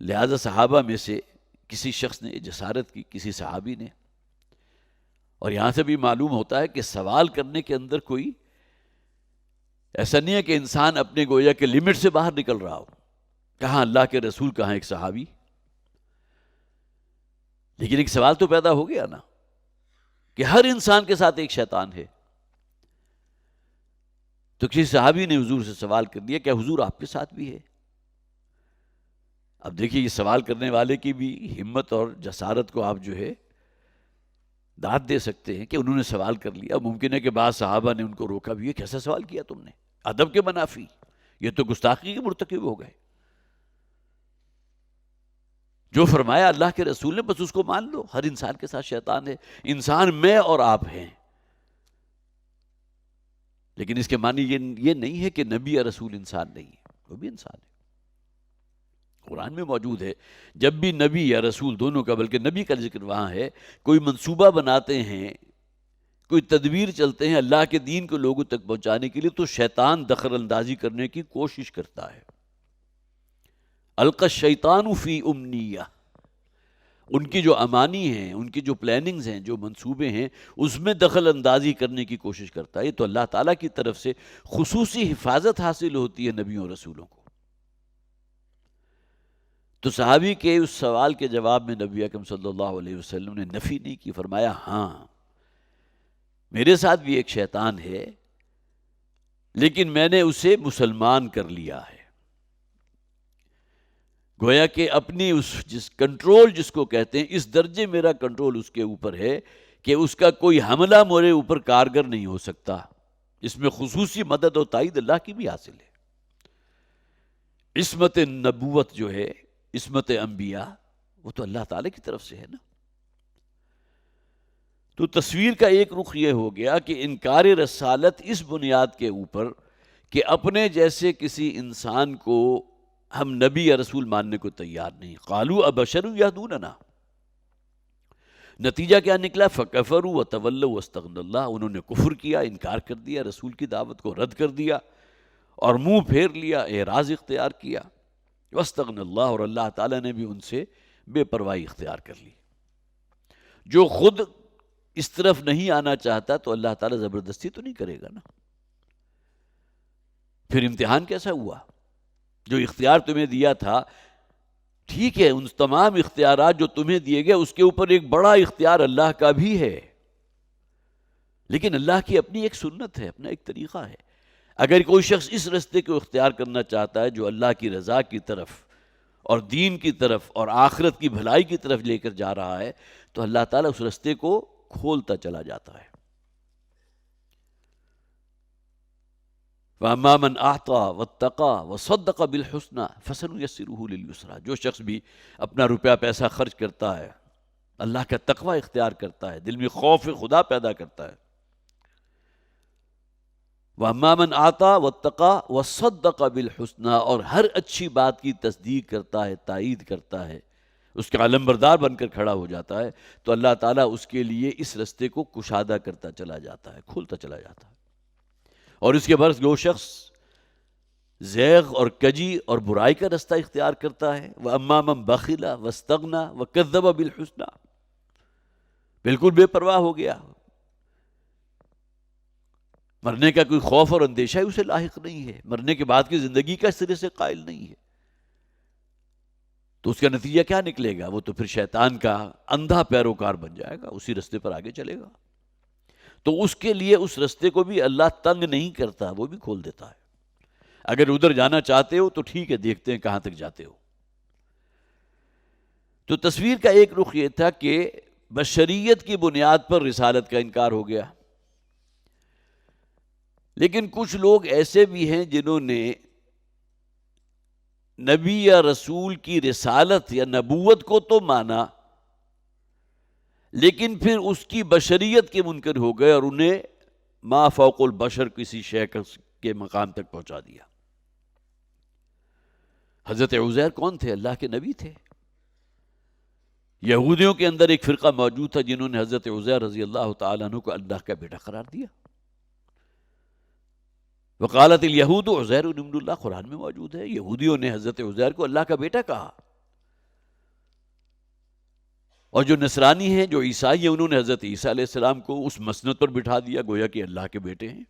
لہذا صحابہ میں سے کسی شخص نے جسارت کی، کسی صحابی نے. اور یہاں سے بھی معلوم ہوتا ہے کہ سوال کرنے کے اندر کوئی ایسا نہیں ہے کہ انسان اپنے گویا کے لمٹ سے باہر نکل رہا ہو، کہاں اللہ کے رسول، کہاں ایک صحابی. لیکن ایک سوال تو پیدا ہو گیا نا کہ ہر انسان کے ساتھ ایک شیطان ہے. تو کسی صحابی نے حضور سے سوال کر دیا، کیا حضور آپ کے ساتھ بھی ہے؟ اب دیکھیے، یہ سوال کرنے والے کی بھی ہمت اور جسارت کو آپ جو ہے داد دے سکتے ہیں کہ انہوں نے سوال کر لیا. ممکن ہے کہ بعض صحابہ نے ان کو روکا بھی ہے، کیسا سوال کیا تم نے، ادب کے منافی، یہ تو گستاخی کے مرتکب ہو گئے. جو فرمایا اللہ کے رسول نے بس اس کو مان لو. ہر انسان کے ساتھ شیطان ہے، انسان میں اور آپ ہیں. لیکن اس کے معنی یہ نہیں ہے کہ نبی یا رسول انسان نہیں ہے، وہ بھی انسان ہے. قرآن میں موجود ہے جب بھی نبی یا رسول دونوں کا، بلکہ نبی کا ذکر وہاں ہے، کوئی منصوبہ بناتے ہیں، کوئی تدبیر چلتے ہیں اللہ کے دین کو لوگوں تک پہنچانے کے لیے، تو شیطان دخل اندازی کرنے کی کوشش کرتا ہے. القى الشیطان فی امنیہ، ان کی جو امانی ہیں، ان کی جو پلاننگز ہیں، جو منصوبے ہیں، اس میں دخل اندازی کرنے کی کوشش کرتا ہے. تو اللہ تعالیٰ کی طرف سے خصوصی حفاظت حاصل ہوتی ہے نبیوں اور رسولوں کو. تو صحابی کے اس سوال کے جواب میں نبی اکرم صلی اللہ علیہ وسلم نے نفی نہیں کی، فرمایا ہاں میرے ساتھ بھی ایک شیطان ہے، لیکن میں نے اسے مسلمان کر لیا ہے. گویا کہ اپنی اس کنٹرول جس کو کہتے ہیں، اس درجے میرا کنٹرول اس کے اوپر ہے کہ اس کا کوئی حملہ میرے اوپر کارگر نہیں ہو سکتا. اس میں خصوصی مدد و تائید اللہ کی بھی حاصل ہے. عصمت نبوت جو ہے، عصمت انبیاء، وہ تو اللہ تعالی کی طرف سے ہے نا. تو تصویر کا ایک رخ یہ ہو گیا کہ انکار رسالت اس بنیاد کے اوپر کہ اپنے جیسے کسی انسان کو ہم نبی یا رسول ماننے کو تیار نہیں. قالوا ابشر یہدوننا، نتیجہ کیا نکلا؟ فکفروا وتولوا واستغنى اللہ، انہوں نے کفر کیا، انکار کر دیا، رسول کی دعوت کو رد کر دیا اور منہ پھیر لیا، اعراض اختیار کیا. واستغنى اللہ، اور اللہ تعالیٰ نے بھی ان سے بے پرواہی اختیار کر لی. جو خود اس طرف نہیں آنا چاہتا تو اللہ تعالیٰ زبردستی تو نہیں کرے گا نا. پھر امتحان کیسا ہوا؟ جو اختیار تمہیں دیا تھا، ٹھیک ہے، ان تمام اختیارات جو تمہیں دیے گئے اس کے اوپر ایک بڑا اختیار اللہ کا بھی ہے، لیکن اللہ کی اپنی ایک سنت ہے، اپنا ایک طریقہ ہے. اگر کوئی شخص اس رستے کو اختیار کرنا چاہتا ہے جو اللہ کی رضا کی طرف اور دین کی طرف اور آخرت کی بھلائی کی طرف لے کر جا رہا ہے، تو اللہ تعالیٰ اس رستے کو کھولتا چلا جاتا ہے. وَأَمَّا مَنْ أَعْطَى وَاتَّقَى وَصَدَّقَ بِالْحُسْنَى فَسَنُيَسِّرُهُ لِلْيُسْرَى. جو شخص بھی اپنا روپیہ پیسہ خرچ کرتا ہے، اللہ کا تقوی اختیار کرتا ہے، دل میں خوف خدا پیدا کرتا ہے. وَأَمَّا مَنْ أَعْطَى وَاتَّقَى وَصَدَّقَ بِالْحُسْنَى، اور ہر اچھی بات کی تصدیق کرتا ہے، تائید کرتا ہے، اس کا علمبردار بن کر کھڑا ہو جاتا ہے، تو اللہ تعالیٰ اس کے لیے اس رستے کو کشادہ کرتا چلا جاتا ہے، کھولتا چلا جاتا ہے. اور اس کے برعکس جو شخص زیغ اور کجی اور برائی کا رستہ اختیار کرتا ہے، وَأَمَّا مَنْ بَخِلَ وَاسْتَغْنَى وَكَذَّبَ بِالْحُسْنَى، بالکل بے پرواہ ہو گیا، مرنے کا کوئی خوف اور اندیشہ ہی اسے لاحق نہیں ہے، مرنے کے بعد کی زندگی کا اس طرح سے قائل نہیں ہے، تو اس کا نتیجہ کیا نکلے گا؟ وہ تو پھر شیطان کا اندھا پیروکار بن جائے گا، اسی رستے پر آگے چلے گا. تو اس کے لیے اس رستے کو بھی اللہ تنگ نہیں کرتا، وہ بھی کھول دیتا ہے. اگر ادھر جانا چاہتے ہو تو ٹھیک ہے، دیکھتے ہیں کہاں تک جاتے ہو. تو تصویر کا ایک رخ یہ تھا کہ بشریت کی بنیاد پر رسالت کا انکار ہو گیا. لیکن کچھ لوگ ایسے بھی ہیں جنہوں نے نبی یا رسول کی رسالت یا نبوت کو تو مانا، لیکن پھر اس کی بشریت کے منکر ہو گئے اور انہیں ما فوق البشر کسی شے کے مقام تک پہنچا دیا. حضرت عزیر کون تھے؟ اللہ کے نبی تھے. یہودیوں کے اندر ایک فرقہ موجود تھا جنہوں نے حضرت عزیر رضی اللہ تعالیٰ عنہ کو اللہ کا بیٹا قرار دیا. وقالت الیہود عزیر ابن اللہ، قرآن میں موجود ہے، یہودیوں نے حضرت عزیر کو اللہ کا بیٹا کہا. اور جو نصرانی ہیں، جو عیسائی ہیں، انہوں نے حضرت عیسیٰ علیہ السلام کو اس مسند پر بٹھا دیا، گویا کہ اللہ کے بیٹے ہیں،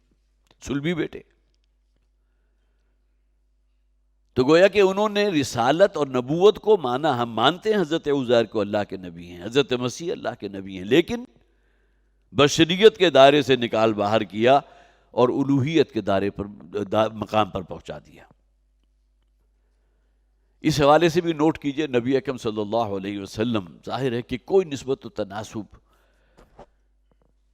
صلبی بیٹے. تو گویا کہ انہوں نے رسالت اور نبوت کو مانا. ہم مانتے ہیں حضرت عزیر کو اللہ کے نبی ہیں, حضرت مسیح اللہ کے نبی ہیں, لیکن بشریت کے دائرے سے نکال باہر کیا اور الوہیت کے دائرے پر مقام پر پہنچا دیا. اس حوالے سے بھی نوٹ کیجئے, نبی اکرم صلی اللہ علیہ وسلم ظاہر ہے کہ کوئی نسبت و تناسب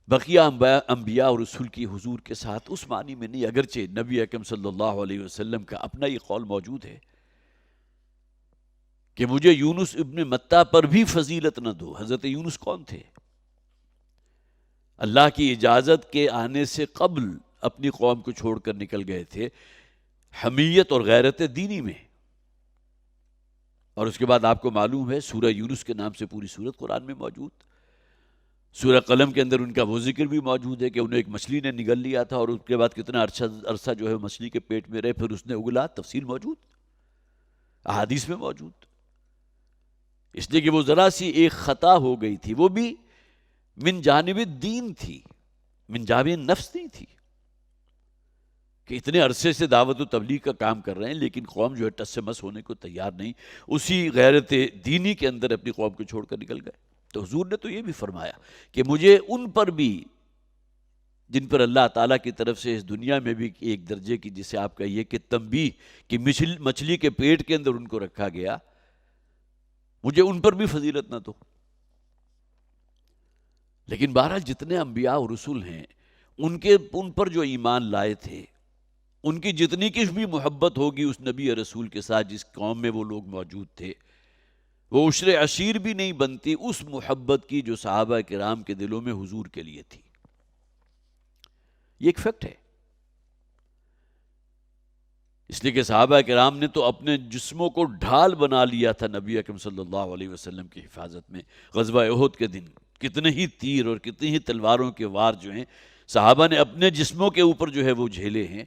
بقیہ انبیاء اور رسول کی حضور کے ساتھ اس معنی میں نہیں, اگرچہ نبی اکرم صلی اللہ علیہ وسلم کا اپنا یہ قول موجود ہے کہ مجھے یونس ابن متیٰ پر بھی فضیلت نہ دو. حضرت یونس کون تھے؟ اللہ کی اجازت کے آنے سے قبل اپنی قوم کو چھوڑ کر نکل گئے تھے حمیت اور غیرت دینی میں, اور اس کے بعد آپ کو معلوم ہے سورہ یونس کے نام سے پوری سورت قرآن میں موجود. سورہ قلم کے اندر ان کا وہ ذکر بھی موجود ہے کہ انہیں ایک مچھلی نے نگل لیا تھا اور اس کے بعد کتنا عرصہ جو ہے مچھلی کے پیٹ میں رہے, پھر اس نے اگلا. تفصیل موجود, احادیث میں موجود. اس لیے کہ وہ ذرا سی ایک خطا ہو گئی تھی, وہ بھی من جانب دین تھی, من جانب نفس نہیں تھی, کہ اتنے عرصے سے دعوت و تبلیغ کا کام کر رہے ہیں لیکن قوم جو ہے ٹس سے مس ہونے کو تیار نہیں, اسی غیرت دینی کے اندر اپنی قوم کو چھوڑ کر نکل گئے. تو حضور نے تو یہ بھی فرمایا کہ مجھے ان پر بھی جن پر اللہ تعالیٰ کی طرف سے اس دنیا میں بھی ایک درجے کی, جسے آپ کہیے کہ تنبیہ کہ مچھلی کے پیٹ کے اندر ان کو رکھا گیا, مجھے ان پر بھی فضیلت نہ دو. لیکن بہرحال جتنے انبیاء اور رسول ہیں ان پر جو ایمان لائے تھے, ان کی جتنی کچھ بھی محبت ہوگی اس نبی اور رسول کے ساتھ جس قوم میں وہ لوگ موجود تھے, وہ عشر عشیر بھی نہیں بنتی اس محبت کی جو صحابہ کرام کے دلوں میں حضور کے لیے تھی. یہ ایک فیکٹ ہے. اس لیے کہ صحابہ کرام نے تو اپنے جسموں کو ڈھال بنا لیا تھا نبی اکرم صلی اللہ علیہ وسلم کی حفاظت میں. غزوہ احد کے دن کتنے ہی تیر اور کتنی ہی تلواروں کے وار جو ہیں صحابہ نے اپنے جسموں کے اوپر جو ہے وہ جھیلے ہیں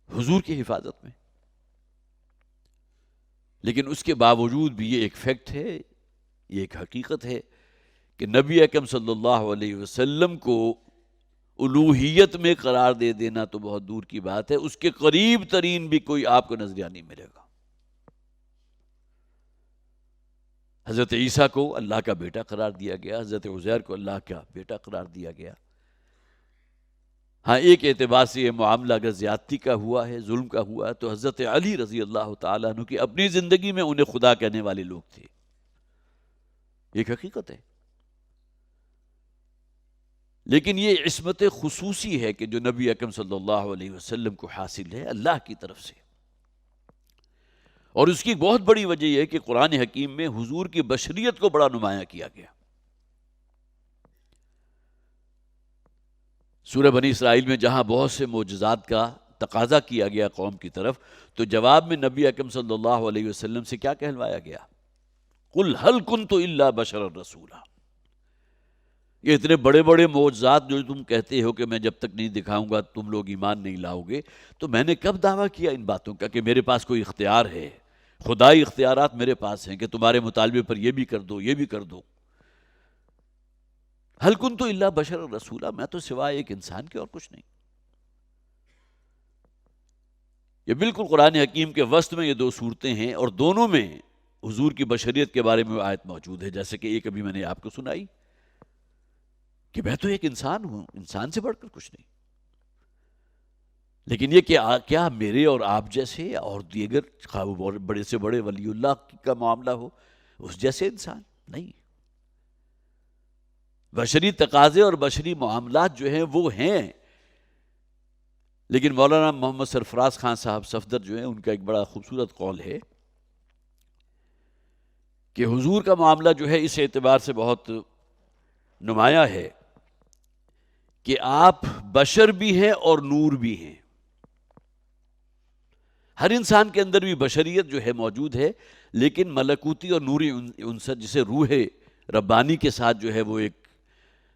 حضور کی حفاظت میں. لیکن اس کے باوجود بھی یہ ایک فیکٹ ہے, یہ ایک حقیقت ہے کہ نبی اکرم صلی اللہ علیہ وسلم کو الوہیت میں قرار دے دینا تو بہت دور کی بات ہے, اس کے قریب ترین بھی کوئی آپ کو نظریہ نہیں ملے گا. حضرت عیسیٰ کو اللہ کا بیٹا قرار دیا گیا, حضرت عزیر کو اللہ کا بیٹا قرار دیا گیا. ہاں ایک اعتبار سے یہ معاملہ اگر زیادتی کا ہوا ہے, ظلم کا ہوا ہے, تو حضرت علی رضی اللہ تعالیٰ عنہ کی اپنی زندگی میں انہیں خدا کہنے والے لوگ تھے. ایک حقیقت ہے. لیکن یہ عصمت خصوصی ہے کہ جو نبی اکرم صلی اللہ علیہ وسلم کو حاصل ہے اللہ کی طرف سے, اور اس کی بہت بڑی وجہ یہ ہے کہ قرآن حکیم میں حضور کی بشریت کو بڑا نمایاں کیا گیا. سورہ بنی اسرائیل میں جہاں بہت سے معجزات کا تقاضا کیا گیا قوم کی طرف, تو جواب میں نبی اکرم صلی اللہ علیہ وسلم سے کیا کہلوایا گیا؟ قُلْ هَلْ كُنْتُ إِلَّا بَشَرًا رَسُولًا. یہ اتنے بڑے بڑے معجزات جو تم کہتے ہو کہ میں جب تک نہیں دکھاؤں گا تم لوگ ایمان نہیں لاؤ گے, تو میں نے کب دعویٰ کیا ان باتوں کا کہ میرے پاس کوئی اختیار ہے؟ خدائی اختیارات میرے پاس ہیں کہ تمہارے مطالبے پر یہ بھی کر دو, یہ بھی کر دو. هَلْ كُنْتُ إِلَّا بَشَرًا رَسُولًا, میں تو سوائے ایک انسان کے اور کچھ نہیں. یہ بالکل قرآن حکیم کے وسط میں یہ دو صورتیں ہیں, اور دونوں میں حضور کی بشریت کے بارے میں آیت موجود ہے. جیسے کہ ایک ابھی میں نے آپ کو سنائی کہ میں تو ایک انسان ہوں, انسان سے بڑھ کر کچھ نہیں. لیکن یہ کہ کیا میرے اور آپ جیسے اور دیگر بڑے سے بڑے ولی اللہ کا معاملہ ہو اس جیسے انسان نہیں. بشری تقاضے اور بشری معاملات جو ہیں وہ ہیں. لیکن مولانا محمد سرفراز خان صاحب صفدر جو ہیں ان کا ایک بڑا خوبصورت قول ہے کہ حضور کا معاملہ جو ہے اس اعتبار سے بہت نمایاں ہے کہ آپ بشر بھی ہیں اور نور بھی ہیں. ہر انسان کے اندر بھی بشریت جو ہے موجود ہے, لیکن ملکوتی اور نوری عنصر جسے روح ربانی کے ساتھ جو ہے وہ ایک,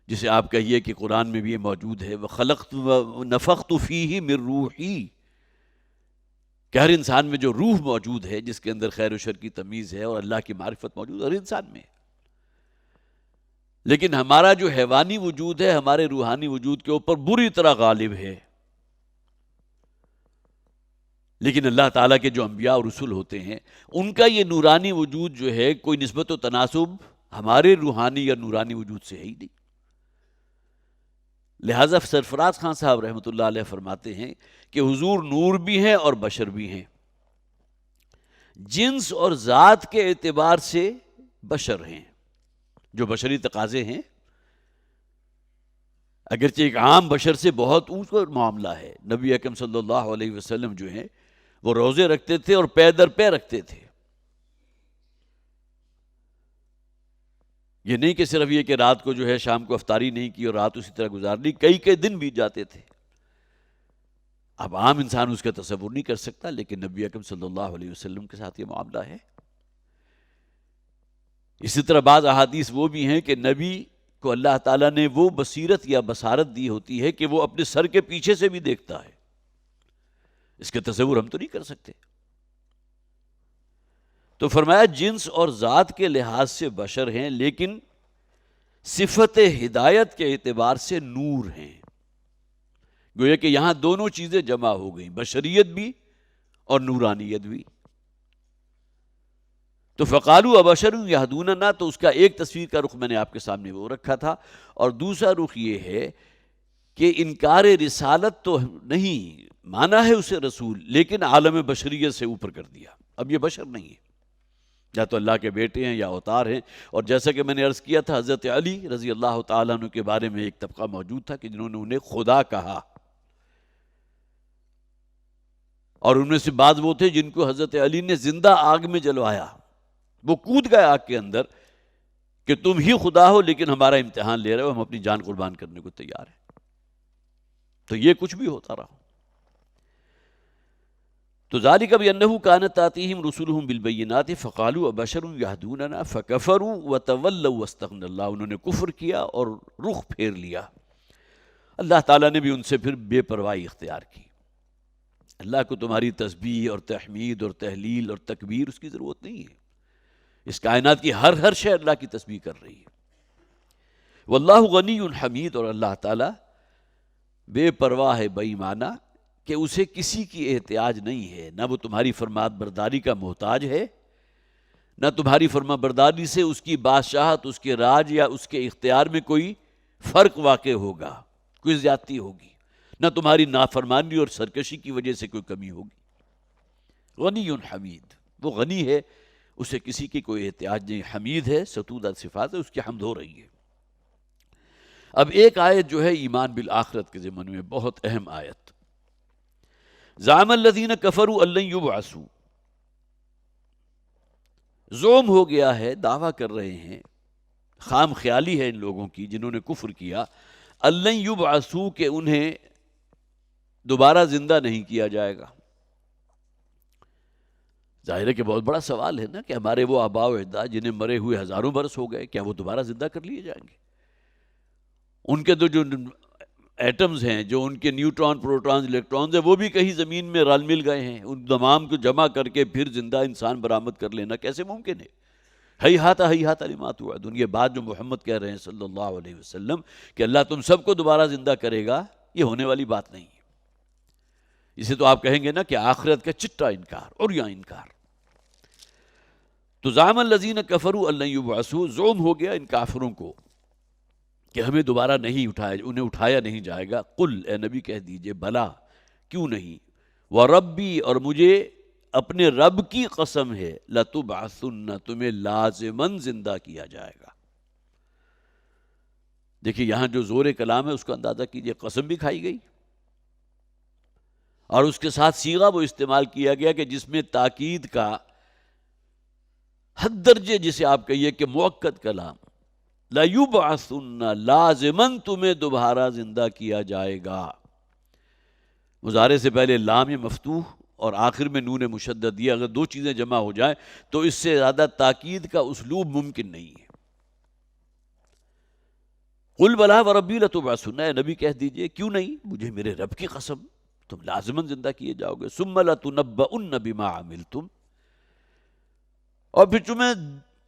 جسے آپ کہیے کہ قرآن میں بھی یہ موجود ہے وَخَلَقْتُ وَنَفَخْتُ فِيهِ مِن رُوحِي, کہ ہر انسان میں جو روح موجود ہے جس کے اندر خیر و شر کی تمیز ہے اور اللہ کی معرفت موجود ہے ہر انسان میں. لیکن ہمارا جو حیوانی وجود ہے ہمارے روحانی وجود کے اوپر بری طرح غالب ہے. لیکن اللہ تعالیٰ کے جو انبیاء اور رسول ہوتے ہیں ان کا یہ نورانی وجود جو ہے کوئی نسبت و تناسب ہمارے روحانی یا نورانی وجود سے ہے ہی نہیں. لہٰذا سرفراز خان صاحب رحمۃ اللہ علیہ فرماتے ہیں کہ حضور نور بھی ہیں اور بشر بھی ہیں. جنس اور ذات کے اعتبار سے بشر ہیں، جو بشری تقاضے ہیں، اگرچہ ایک عام بشر سے بہت اونچا معاملہ ہے. نبی اکرم صلی اللہ علیہ وسلم جو ہیں وہ روزے رکھتے تھے اور پے در پے رکھتے تھے. یہ نہیں کہ صرف یہ کہ رات کو جو ہے شام کو افطاری نہیں کی اور رات اسی طرح گزار لی، کئی دن بیت جاتے تھے. اب عام انسان اس کا تصور نہیں کر سکتا، لیکن نبی اکرم صلی اللہ علیہ وسلم کے ساتھ یہ معاملہ ہے. اسی طرح بعض احادیث وہ بھی ہیں کہ نبی کو اللہ تعالیٰ نے وہ بصیرت یا بصارت دی ہوتی ہے کہ وہ اپنے سر کے پیچھے سے بھی دیکھتا ہے. اس کے تصور ہم تو نہیں کر سکتے. تو فرمایا جنس اور ذات کے لحاظ سے بشر ہیں، لیکن صفت ہدایت کے اعتبار سے نور ہیں. گویا کہ یہاں دونوں چیزیں جمع ہو گئیں، بشریت بھی اور نورانیت بھی. تو فقالوا ابشر یہدوننا، تو اس کا ایک تصویر کا رخ میں نے آپ کے سامنے وہ رکھا تھا، اور دوسرا رخ یہ ہے کہ انکار رسالت تو نہیں، مانا ہے اسے رسول، لیکن عالم بشریت سے اوپر کر دیا. اب یہ بشر نہیں ہے، یا تو اللہ کے بیٹے ہیں یا اوتار ہیں. اور جیسا کہ میں نے عرض کیا تھا، حضرت علی رضی اللہ تعالیٰ عنہ کے بارے میں ایک طبقہ موجود تھا کہ جنہوں نے انہیں خدا کہا، اور ان میں سے بعض وہ تھے جن کو حضرت علی نے زندہ آگ میں جلوایا. وہ کود گئے آگ کے اندر کہ تم ہی خدا ہو، لیکن ہمارا امتحان لے رہے ہو، ہم اپنی جان قربان کرنے کو تیار ہیں. تو یہ کچھ بھی ہوتا رہا. تو ذالک بأنہ کانت تأتیہم رسلہم بالبینات فقالوا ابشر یہدوننا فکفروا وتولوا واستغنى اللہ. انہوں نے کفر کیا اور رخ پھیر لیا. اللہ تعالیٰ نے بھی ان سے پھر بے پرواہی اختیار کی. اللہ کو تمہاری تسبیح اور تحمید اور تحلیل اور تکبیر اس کی ضرورت نہیں ہے. اس کائنات کی ہر شے اللہ کی تسبیح کر رہی ہے. واللہ غنی حمید، اور اللہ تعالیٰ بے پرواہ ہے، بے ایمانہ، کہ اسے کسی کی احتیاج نہیں ہے. نہ وہ تمہاری فرما برداری کا محتاج ہے، نہ تمہاری فرما برداری سے اس کی بادشاہت، اس کے راج یا اس کے اختیار میں کوئی فرق واقع ہوگا، کوئی زیادتی ہوگی، نہ تمہاری نافرمانی اور سرکشی کی وجہ سے کوئی کمی ہوگی. غنی حمید، وہ غنی ہے، اسے کسی کی کوئی احتیاج نہیں. حمید ہے، ستودہ صفات ہے، اس کی حمد ہو رہی ہے. اب ایک آیت جو ہے ایمان بالآخرت کے ضمن میں بہت اہم آیت. زعم الذین کفروا ان لن یبعثوا، زعم ہو گیا ہے، دعویٰ کر رہے ہیں، خام خیالی ہے ان لوگوں کی جنہوں نے کفر کیا، ان لن یبعثوا، کہ انہیں دوبارہ زندہ نہیں کیا جائے گا. ظاہر ہے کہ بہت بڑا سوال ہے نا کہ ہمارے وہ آباء و اجداد جنہیں مرے ہوئے ہزاروں برس ہو گئے، کیا وہ دوبارہ زندہ کر لیے جائیں گے؟ ان کے جو ایٹمز ہیں، جو ان کے نیوٹران، پروٹونز، الیکٹرونز ہیں، وہ بھی کہیں زمین میں رل مل گئے ہیں. ان تمام کو جمع کر کے پھر زندہ انسان برآمد کر لینا کیسے ممکن ہے؟ ہیہات لما توعدون. یہ بات جو محمد کہہ رہے ہیں صلی اللہ علیہ وسلم کہ اللہ تم سب کو دوبارہ زندہ کرے گا، یہ ہونے والی بات نہیں ہے. اسے تو آپ کہیں گے نا کہ آخرت کا چٹا انکار اور یا انکار. تو زعم الذین کفروا ان لن یبعثوا، زعم ہو گیا ان کافروں کو کہ ہمیں دوبارہ نہیں اٹھایا، انہیں اٹھایا نہیں جائے گا. قل، اے نبی کہہ دیجئے، بلا، کیوں نہیں، وربی، اور مجھے اپنے رب کی قسم ہے، لتبعثن، تمہیں لازماً زندہ کیا جائے گا. دیکھیے یہاں جو زور کلام ہے اس کا اندازہ کیجئے، قسم بھی کھائی گئی اور اس کے ساتھ صیغہ وہ استعمال کیا گیا کہ جس میں تاکید کا حد درجے، جسے آپ کہیے کہ مؤکد کلام، لَيُبْعَثُنَّ، لازماً تمہیں دوبارہ زندہ کیا جائے گا. مضارع سے پہلے لام مفتوح اور آخر میں نون مشدد، یہ اگر دو چیزیں جمع ہو جائیں تو اس سے زیادہ تاکید کا اسلوب ممکن نہیں ہے. قُلْ بَلَا وَرَبِّي لَتُبْعَثُنَّ، اے نبی کہہ دیجئے کیوں نہیں، مجھے میرے رب کی قسم، تم لازماً زندہ کیے جاؤ گے. ثُمَّ لَتُنَبَّؤُنَّ بِمَا عَمِلْتُمْ، اور پھر تمہیں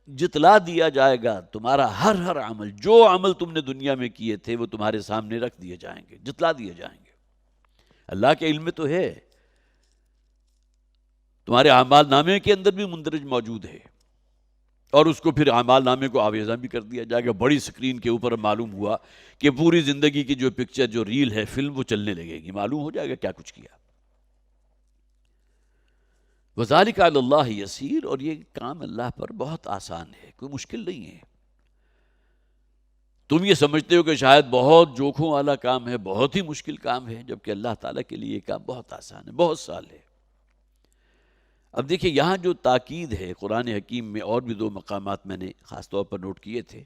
جتلا دیا جائے گا تمہارا ہر عمل، جو عمل تم نے دنیا میں کیے تھے وہ تمہارے سامنے رکھ دیے جائیں گے، جتلا دیے جائیں گے. اللہ کے علم میں تو ہے تمہارے اعمال نامے کے اندر بھی مندرج موجود ہے، اور اس کو پھر اعمال نامے کو آویزاں بھی کر دیا جائے گا۔ بڑی سکرین کے اوپر معلوم ہوا کہ پوری زندگی کی جو پکچر، جو ریل ہے، فلم، وہ چلنے لگے گی، معلوم ہو جائے گا کیا کچھ کیا۔ وَذَلِكَ عَلَى اللَّهِ يَسِيرٌ، اور یہ کام اللہ پر بہت آسان ہے، کوئی مشکل نہیں ہے۔ تم یہ سمجھتے ہو کہ شاید بہت جوکھوں والا کام ہے، بہت ہی مشکل کام ہے، جبکہ اللہ تعالیٰ کے لیے یہ کام بہت آسان ہے، بہت سہل ہے۔ اب دیکھیں یہاں جو تاکید ہے قرآن حکیم میں، اور بھی دو مقامات میں نے خاص طور پر نوٹ کیے تھے۔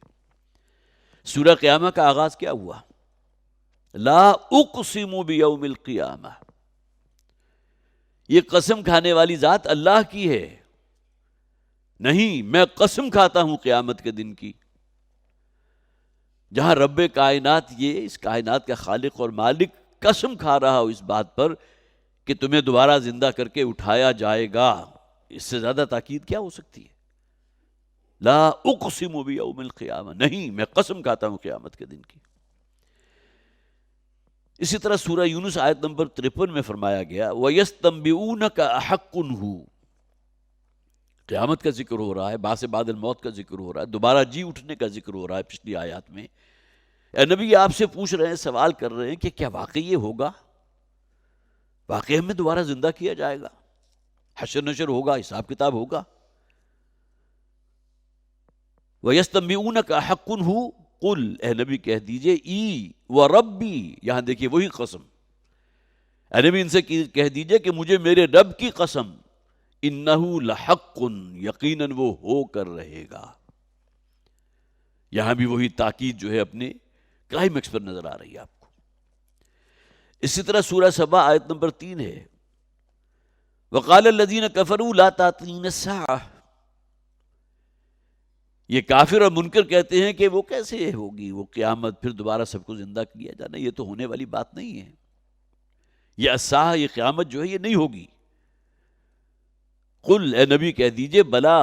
سورہ قیامہ کا آغاز کیا ہوا؟ لا اقسم بیوم القیامہ، یہ قسم کھانے والی ذات اللہ کی ہے، نہیں میں قسم کھاتا ہوں قیامت کے دن کی۔ جہاں رب کائنات، یہ اس کائنات کا خالق اور مالک، قسم کھا رہا ہو اس بات پر کہ تمہیں دوبارہ زندہ کر کے اٹھایا جائے گا، اس سے زیادہ تاکید کیا ہو سکتی ہے؟ لا اقسم بیوم القیامہ، نہیں میں قسم کھاتا ہوں قیامت کے دن کی۔ اسی طرح سورہ یونس آیت نمبر 53 میں فرمایا گیا وَيَسْتَنبِئُونَكَ أَحَقٌّ هُوَ، قیامت کا ذکر ہو رہا ہے، بعث بعد الموت کا ذکر ہو رہا ہے، دوبارہ جی اٹھنے کا ذکر ہو رہا ہے پچھلی آیات میں۔ اے نبی آپ سے پوچھ رہے ہیں، سوال کر رہے ہیں کہ کیا واقعی یہ ہوگا؟ واقعی ہمیں دوبارہ زندہ کیا جائے گا، حشر نشر ہوگا، حساب کتاب ہوگا؟ وَيَسْتَنبِئُونَكَ أَحَقٌّ هُوَ قُلْ، اے نبی کہہ دیجئے ای وَرَبِّی، یہاں دیکھیے وہی قسم، اے نبی ان سے کہہ دیجئے کہ مجھے میرے رب کی قسم، اِنَّهُ لَحَقٌّ، یقیناً وہ ہو کر رہے گا۔ یہاں بھی وہی تاکید جو ہے اپنے کلائمیکس پر نظر آ رہی ہے آپ کو۔ اسی طرح سورہ سبا آیت نمبر 3 ہے وَقَالَ الَّذِينَ كَفَرُوا لَا تَأْتِينَا السَّاعَةُ، یہ کافر اور منکر کہتے ہیں کہ وہ کیسے ہوگی وہ قیامت، پھر دوبارہ سب کو زندہ کیا جانا، یہ تو ہونے والی بات نہیں ہے، یہ الساعہ، یہ قیامت جو ہے یہ نہیں ہوگی۔ قل، اے نبی کہہ دیجئے بلا،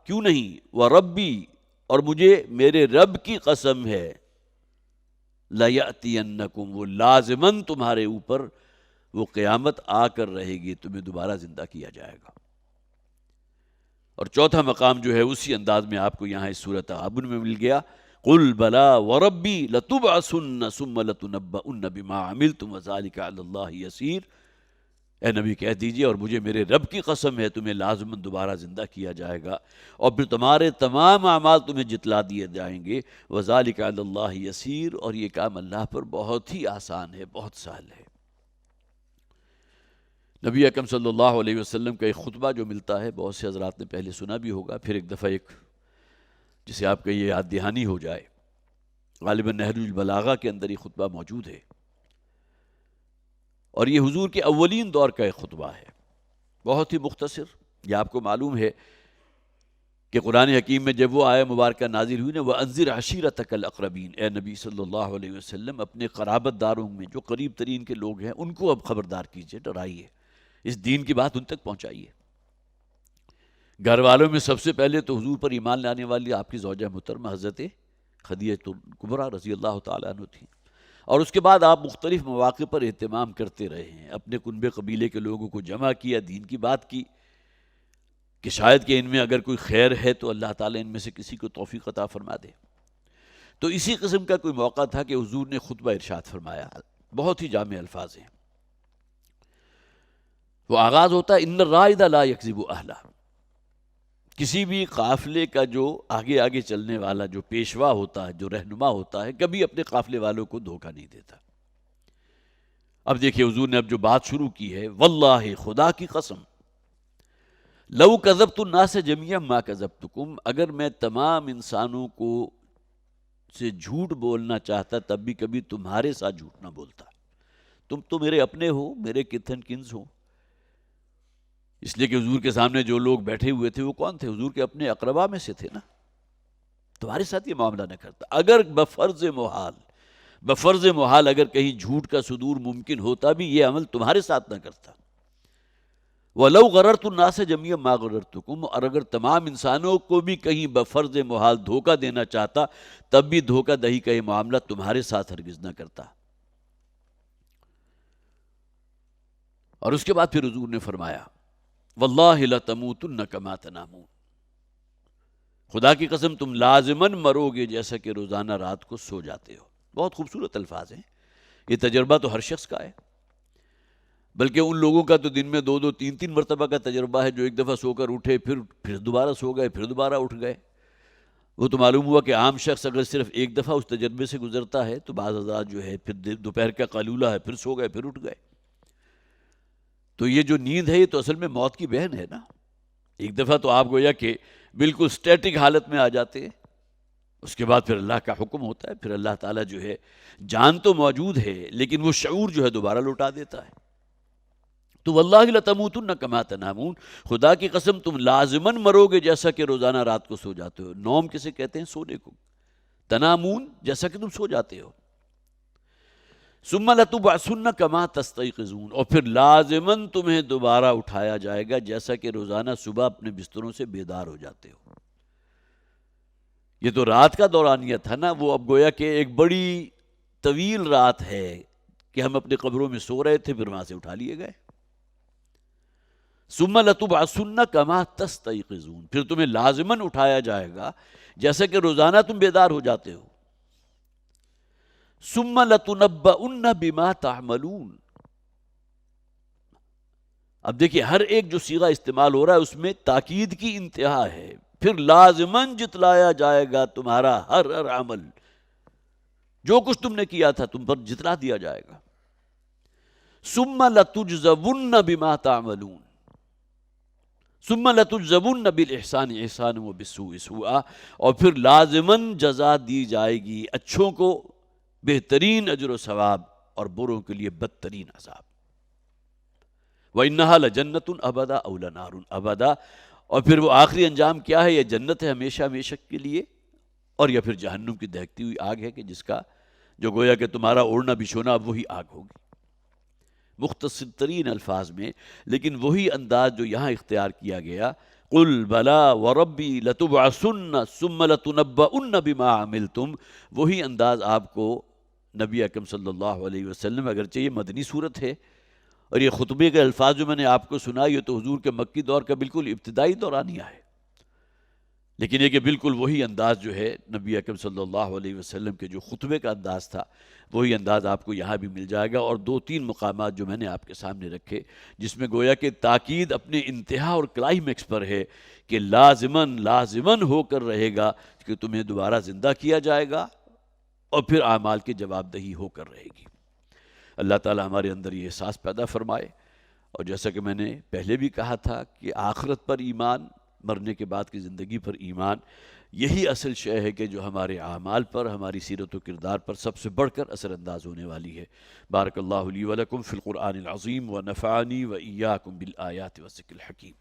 کیوں نہیں، وَرَبِّی، اور مجھے میرے رب کی قسم ہے، لَيَأْتِيَنَّكُمْ، وہ لازماً تمہارے اوپر وہ قیامت آ کر رہے گی، تمہیں دوبارہ زندہ کیا جائے گا۔ اور چوتھا مقام جو ہے اسی انداز میں آپ کو یہاں اس سورۃ تغابن میں مل گیا، قل بلا وربی لتبعثن ثم لتنبؤن بما عملتم وذلک علی اللہ یسیر، اے نبی کہہ دیجئے اور مجھے میرے رب کی قسم ہے تمہیں لازماً دوبارہ زندہ کیا جائے گا، اور پھر تمہارے تمام اعمال تمہیں جتلا دیے جائیں گے، وذلک علی اللہ یسیر، اور یہ کام اللہ پر بہت ہی آسان ہے، بہت سہل ہے۔ نبی اکرم صلی اللہ علیہ وسلم کا ایک خطبہ جو ملتا ہے، بہت سے حضرات نے پہلے سنا بھی ہوگا، پھر ایک دفعہ جسے آپ کا یہ یاد دہانی ہو جائے، غالباً نہج البلاغہ کے اندر یہ خطبہ موجود ہے، اور یہ حضور کے اولین دور کا ایک خطبہ ہے، بہت ہی مختصر۔ یہ آپ کو معلوم ہے کہ قرآن حکیم میں جب وہ آیہ مبارکہ نازل ہوئی نا، وَأَنذِرْ عَشِيرَتَكَ الْأَقْرَبِينَ، اے نبی صلی اللہ علیہ وسلم اپنے قرابت داروں میں جو قریب ترین کے لوگ ہیں ان کو اب خبردار کیجئے، ڈرائیے، اس دین کی بات ان تک پہنچائیے۔ گھر والوں میں سب سے پہلے تو حضور پر ایمان لانے والی آپ کی زوجہ محترمہ حضرت خدیجہ کبریٰ رضی اللہ تعالیٰ عنہ تھی، اور اس کے بعد آپ مختلف مواقع پر اہتمام کرتے رہے ہیں، اپنے کنبے قبیلے کے لوگوں کو جمع کیا، دین کی بات کی کہ شاید کہ ان میں اگر کوئی خیر ہے تو اللہ تعالیٰ ان میں سے کسی کو توفیق عطا فرما دے۔ تو اسی قسم کا کوئی موقع تھا کہ حضور نے خطبہ ارشاد فرمایا، بہت ہی جامع الفاظ ہیں۔ وہ آغاز ہوتا ہے ان الرائد لا یکذب اہلہ، کسی بھی قافلے کا جو آگے آگے چلنے والا جو پیشوا ہوتا ہے، جو رہنما ہوتا ہے، کبھی اپنے قافلے والوں کو دھوکہ نہیں دیتا۔ اب دیکھیے حضور نے اب جو بات شروع کی ہے، واللہ، خدا کی قسم، لو کذبت الناس جميعا ما کذبتکم، اگر میں تمام انسانوں کو سے جھوٹ بولنا چاہتا تب بھی کبھی تمہارے ساتھ جھوٹ نہ بولتا۔ تم تو میرے اپنے ہو، میرے کتھن کنز ہو، اس لیے کہ حضور کے سامنے جو لوگ بیٹھے ہوئے تھے وہ کون تھے؟ حضور کے اپنے اقربا میں سے تھے نا۔ تمہارے ساتھ یہ معاملہ نہ کرتا، اگر بفرض محال اگر کہیں جھوٹ کا صدور ممکن ہوتا بھی یہ عمل تمہارے ساتھ نہ کرتا۔ وَلَوْ غَرَرْتُ النَّاسَ جَمِيعًا مَا غَرَرْتُكُمْ، اور اگر تمام انسانوں کو بھی کہیں بفرض محال دھوکہ دینا چاہتا تب بھی دھوکہ دہی کا یہ معاملہ تمہارے ساتھ ہرگز نہ کرتا۔ اور اس کے بعد پھر حضور نے فرمایا واللہ لتموتن کما تنامون، خدا کی قسم تم لازماً مرو گے جیسا کہ روزانہ رات کو سو جاتے ہو۔ بہت خوبصورت الفاظ ہیں، یہ تجربہ تو ہر شخص کا ہے، بلکہ ان لوگوں کا تو دن میں 2-3 مرتبہ کا تجربہ ہے جو ایک دفعہ سو کر اٹھے، پھر دوبارہ سو گئے، پھر دوبارہ اٹھ گئے۔ وہ تو معلوم ہوا کہ عام شخص اگر صرف ایک دفعہ اس تجربے سے گزرتا ہے تو بعض حضرات جو ہے پھر دوپہر کا قیلولہ ہے، پھر سو گئے، پھر اٹھ گئے۔ تو یہ جو نیند ہے یہ تو اصل میں موت کی بہن ہے نا۔ ایک دفعہ تو آپ گویا کہ بالکل سٹیٹک حالت میں آ جاتے ہیں، اس کے بعد پھر اللہ کا حکم ہوتا ہے، پھر اللہ تعالیٰ جو ہے جان تو موجود ہے لیکن وہ شعور جو ہے دوبارہ لوٹا دیتا ہے۔ تو واللہ لتموتن کما تنامون، خدا کی قسم تم لازماً مرو گے جیسا کہ روزانہ رات کو سو جاتے ہو۔ نوم کسے کہتے ہیں؟ سونے کو۔ تنامون جیسا کہ تم سو جاتے ہو۔ ثم لتبعثن کما تستيقظون، اور پھر لازماً تمہیں دوبارہ اٹھایا جائے گا جیسا کہ روزانہ صبح اپنے بستروں سے بیدار ہو جاتے ہو۔ یہ تو رات کا دورانیہ تھا نا، وہ اب گویا کہ ایک بڑی طویل رات ہے کہ ہم اپنے قبروں میں سو رہے تھے، پھر وہاں سے اٹھا لیے گئے۔ ثم لتبعثن کما تستيقظون، پھر تمہیں لازماً اٹھایا جائے گا جیسا کہ روزانہ تم بیدار ہو جاتے ہو۔ ثم لتنبؤن بما تعملون، اب دیکھیے ہر ایک جو صیغہ استعمال ہو رہا ہے اس میں تاکید کی انتہا ہے، پھر لازماً جتلایا جائے گا تمہارا ہر عمل، جو کچھ تم نے کیا تھا تم پر جتلا دیا جائے گا۔ ثم لتجزون بما تعملون، ثم لتجزون بالاحسان احسانا وبالسوء سوءا، اور پھر لازماً جزا دی جائے گی اچھوں کو بہترین اجر و ثواب اور بروں کے لیے بدترین عذاب۔ وَإِنَّهَا لَجَنَّةٌ أَبَدًا أَوْ لَنَارٌ أَبَدًا، اور پھر وہ آخری انجام کیا ہے؟ یہ جنت ہے ہمیشہ ہمیشہ کے لیے، اور یا پھر جہنم کی دہکتی ہوئی آگ ہے کہ جس کا جو گویا کہ تمہارا اوڑھنا بچھونا اب وہی آگ ہوگی۔ مختصر ترین الفاظ میں، لیکن وہی انداز جو یہاں اختیار کیا گیا، قُلْ بَلَا وَرَبِّي لَتُبْعَثُنَّ ثُمَّ لَتُنَبَّؤُنَّ بِمَا عَمِلْتُمْ، وہی انداز آپ کو نبی اکرم صلی اللہ علیہ وسلم، اگرچہ یہ مدنی صورت ہے اور یہ خطبے کے الفاظ جو میں نے آپ کو سنا یہ تو حضور کے مکی دور کا بالکل ابتدائی دورانیہ ہے، لیکن یہ کہ بالکل وہی انداز جو ہے نبی اکرم صلی اللہ علیہ وسلم کے جو خطبے کا انداز تھا وہی انداز آپ کو یہاں بھی مل جائے گا۔ اور 2-3 مقامات جو میں نے آپ کے سامنے رکھے جس میں گویا کہ تاکید اپنے انتہا اور کلائمیکس پر ہے کہ لازماً ہو کر رہے گا کہ تمہیں دوبارہ زندہ کیا جائے گا اور پھر اعمال کی جواب دہی ہو کر رہے گی۔ اللہ تعالی ہمارے اندر یہ احساس پیدا فرمائے، اور جیسا کہ میں نے پہلے بھی کہا تھا کہ آخرت پر ایمان، مرنے کے بعد کی زندگی پر ایمان، یہی اصل شے ہے کہ جو ہمارے اعمال پر، ہماری سیرت و کردار پر سب سے بڑھ کر اثر انداز ہونے والی ہے۔ بارک اللہ لی ولکم فی القرآن العظیم ونفعنی وإیاکم بالآیات والذکر الحکیم۔